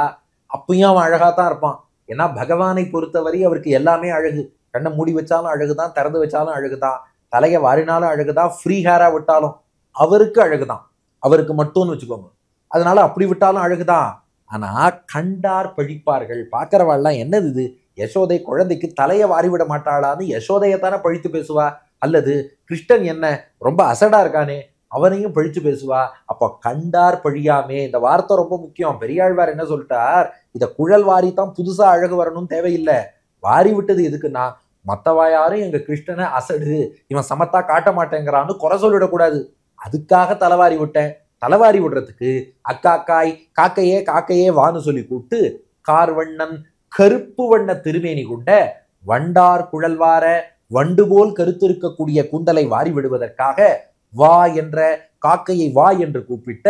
அப்பயும் அவன் அழகாத்தான் இருப்பான். ஏன்னா பகவானை பொறுத்தவரை அவருக்கு எல்லாமே அழகு. கண்ணை மூடி வச்சாலும் அழகுதான், திறந்து வச்சாலும் அழகுதான், தலையை வாரினாலும் அழகுதான், ஃப்ரீ ஹேரா விட்டாலும் அவருக்கு அழகுதான், அவருக்கு மட்டும்னு வச்சுக்கோங்க. அதனால அப்படி விட்டாலும் அழகுதான். ஆனா கண்டார் பழிப்பார்கள், பார்க்கிறவாள்லாம் என்னது இது, யசோதை குழந்தைக்கு தலையை வாரி விட மாட்டாளான்னு யசோதையத்தானே பழித்து பேசுவா. அல்லது கிருஷ்ணன் என்ன ரொம்ப அசடா இருக்கானே அவனையும் பழிச்சு பேசுவா. அப்போ கண்டார் பழியாமே, இந்த வார்த்தை ரொம்ப முக்கியம். பெரியாழ்வார் என்ன சொல்லிட்டார், இத குழல் வாரி தான் புதுசா அழகு வரணும்னு தேவையில்லை. வாரி விட்டது எதுக்குன்னா, மற்றவா யாரும் எங்க கிருஷ்ணனை அசடு, இவன் சமத்தா காட்ட மாட்டேங்கிறான்னு குறை சொல்லிடக்கூடாது, அதுக்காக தலைவாரி விட்டேன். தலைவாரி விடுறதுக்கு அக்காக்காய் காக்கையே காக்கையே வான்னு சொல்லி கூப்பிட்டு கார்வண்ணன் கருப்பு வண்ண திருமேனி கொண்ட வண்டார் குழல்வார வண்டு போல் கருத்து இருக்கக்கூடிய கூந்தலை வாரி விடுவதற்காக வா என்ற காக்கையை வா என்று கூப்பிட்ட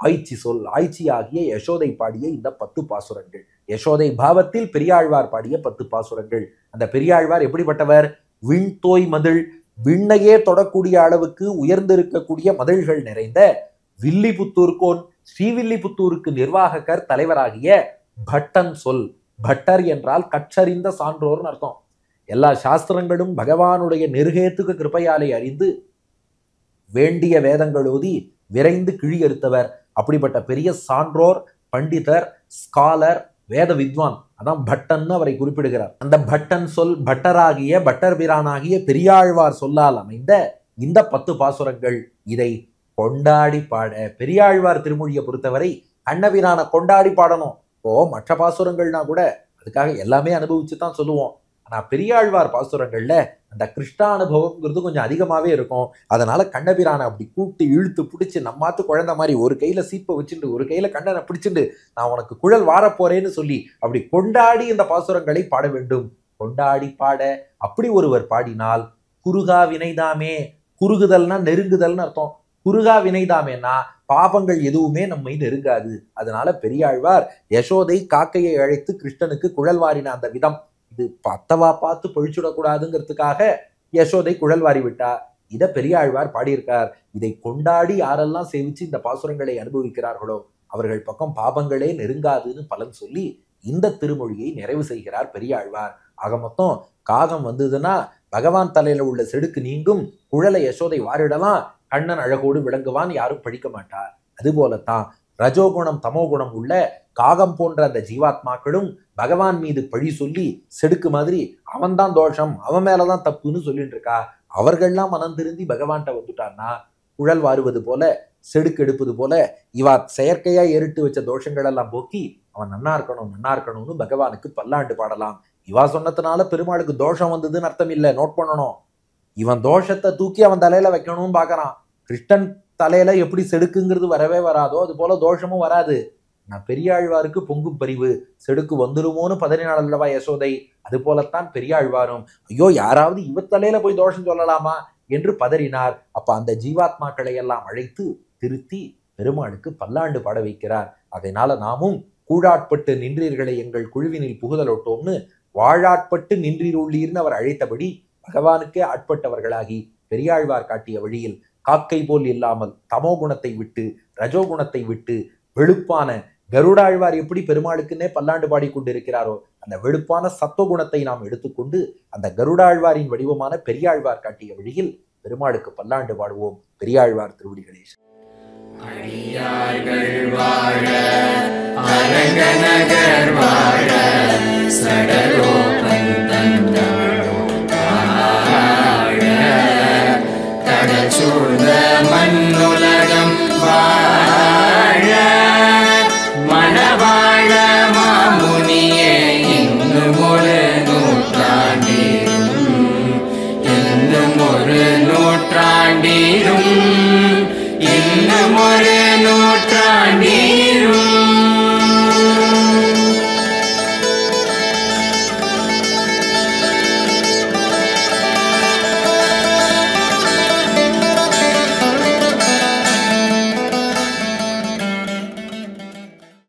ஆய்ச்சி சொல், ஆய்ச்சி ஆகிய யசோதை பாடிய இந்த 10 பாசுரங்கள், யசோதை பாவத்தில் பெரியாழ்வார் பாடிய 10 பாசுரங்கள். அந்த பெரியாழ்வார் எப்படிப்பட்டவர், விண்தோய் மதில், விண்ணையே தொடக்கூடிய அளவுக்கு உயர்ந்திருக்கக்கூடிய மதில்கள் நிறைந்த வில்லிபுத்தூர்கோன், ஸ்ரீவில்லிபுத்தூருக்கு நிர்வாகக்கர் தலைவராகிய பட்டன் சொல். பட்டர் என்றால் கற்றறிந்த சான்றோர்னு அர்த்தம். எல்லா சாஸ்திரங்களும் பகவானுடைய நெருகேத்துக்கு கிருபையாலை அறிந்து வேண்டிய வேதங்கள் ஓதி விரைந்து கிழியறுத்தவர். அப்படிப்பட்ட பெரிய சான்றோர், பண்டிதர், ஸ்காலர், வேத வித்வான், அதான் பட்டன் அவரை குறிப்பிடுகிறார். அந்த பட்டன் சொல், பட்டராகிய பட்டர் பிரானாகிய பெரியாழ்வார் சொல்லால் அமைந்த இந்த 10 பாசுரங்கள். இதை கொண்டாடி பாட, பெரியாழ்வார் திருமொழியை பொறுத்தவரை கண்ணபிரானை கொண்டாடி பாடணும். இப்போ மற்ற பாசுரங்கள்னா கூட அதுக்காக எல்லாமே அனுபவிச்சு தான் சொல்லுவோம். ஆனா பெரியாழ்வார் பாசுரங்கள்ல அந்த கிருஷ்ணானுபவம்ங்கிறது கொஞ்சம் அதிகமாவே இருக்கும். அதனால கண்ணபிரானை அப்படி கூப்பிட்டு இழுத்து பிடிச்சு நம்மாத்து குழந்தை மாதிரி ஒரு கையில சீப்பை வச்சுட்டு ஒரு கையில கண்ணனை பிடிச்சிட்டு நான் உனக்கு குழல் வாரப்போறேன்னு சொல்லி அப்படி கொண்டாடி இந்த பாசுரங்களை பாட வேண்டும். கொண்டாடி பாட அப்படி ஒருவர் பாடினால் குருகா வினைதாமே, குறுகுதல்னா நெருங்குதல்னு அர்த்தம். குருகா வினைதாமேனா பாபங்கள் எதுவுமே நம்மை நெருங்காது. அதனால பெரியாழ்வார் யசோதை காக்கையை அழைத்து கிருஷ்ணனுக்கு குழல் வாரின அந்த விதம். இது பத்தவா பார்த்து பழிச்சுடக்கூடாதுங்கிறதுக்காக யசோதை குழல் வாரி விட்டா. இதை பெரியாழ்வார் பாடியிருக்கார். இதை கொண்டாடி யாரெல்லாம் சேவிச்சு இந்த பாசுரங்களை அனுபவிக்கிறார்களோ அவர்கள் பக்கம் பாபங்களே நெருங்காதுன்னு பலன் சொல்லி இந்த திருமொழியை நிறைவு செய்கிறார் பெரியாழ்வார். ஆக மொத்தம் காகம் வந்ததுன்னா பகவான் தலையில உள்ள செடுக்கு நீங்கும், குழலை யசோதை வாரிடலாம், கண்ணன் அழகோடு விளங்குவான், யாரும் படிக்க மாட்டார். அதுபோலத்தான் ரஜோகுணம் தமோகுணம் உள்ள காகம் போன்ற அந்த ஜீவாத்மாக்களும் பகவான் மீது பழி சொல்லி செடுக்கு மாதிரி அவன்தான் தோஷம், அவன் மேலதான் தப்புன்னு சொல்லிட்டு இருக்கா. அவர்கள்லாம் மனம் திருந்தி பகவான்கிட்ட வந்துட்டான்னா குழல் வாருவது போல செடுக்கு எடுப்பது போல இவா செயற்கையா ஏறிட்டு வச்ச தோஷங்கள் எல்லாம் போக்கி அவன் நன்னா இருக்கணும்னு பகவானுக்கு பல்லாண்டு பாடலாம். இவா சொன்னதுனால பெருமாளுக்கு தோஷம் வந்ததுன்னு அர்த்தம் இல்லை. நோட் பண்ணணும், இவன் தோஷத்தை தூக்கி அவன் தலையில வைக்கணும்னு பாக்குறான். கிருஷ்ணன் தலையில எப்படி செடுக்குங்கிறது வரவே வராதோ அது போல தோஷமும் வராது. நான் பெரியாழ்வாருக்கு பொங்கும் பரிவு, செடுக்கு வந்துருமோன்னு பதறினாள் அல்லவா யசோதை, அது போலத்தான் பெரியாழ்வாரும் ஐயோ யாராவது இவ தலையில போய் தோஷம் சொல்லலாமா என்று பதறினார். அப்ப அந்த ஜீவாத்மாக்களை எல்லாம் அழைத்து திருத்தி பெருமாளுக்கு பல்லாண்டு பாட வைக்கிறார். அதனால நாமும் கூழாட்பட்டு நின்றீர்களை எங்கள் குழுவினில் புகுதலோட்டோம்னு வாழாட்பட்டு நின்றீருள்ளீர்னு அவர் அழைத்தபடி பகவானுக்கே ஆட்பட்டவர்களாகி பெரியாழ்வார் காட்டிய வழியில் காக்கை போல் இல்லாமல் தமோ குணத்தை விட்டு ரஜோகுணத்தை விட்டு வெளுப்பான கருடாழ்வார் எப்படி பெருமாளுக்குன்னே பல்லாண்டு பாடி கொண்டிருக்கிறாரோ அந்த வெளுப்பான சத்துவகுணத்தை நாம் எடுத்துக்கொண்டு அந்த கருடாழ்வாரின் வடிவமான பெரியாழ்வார் காட்டிய வழியில் பெருமாளுக்கு பல்லாண்டு பாடுவோம். பெரியாழ்வார் திருவடி கணேசன். அடியார்கள் வாழ அரங்கநகர் வாழ சட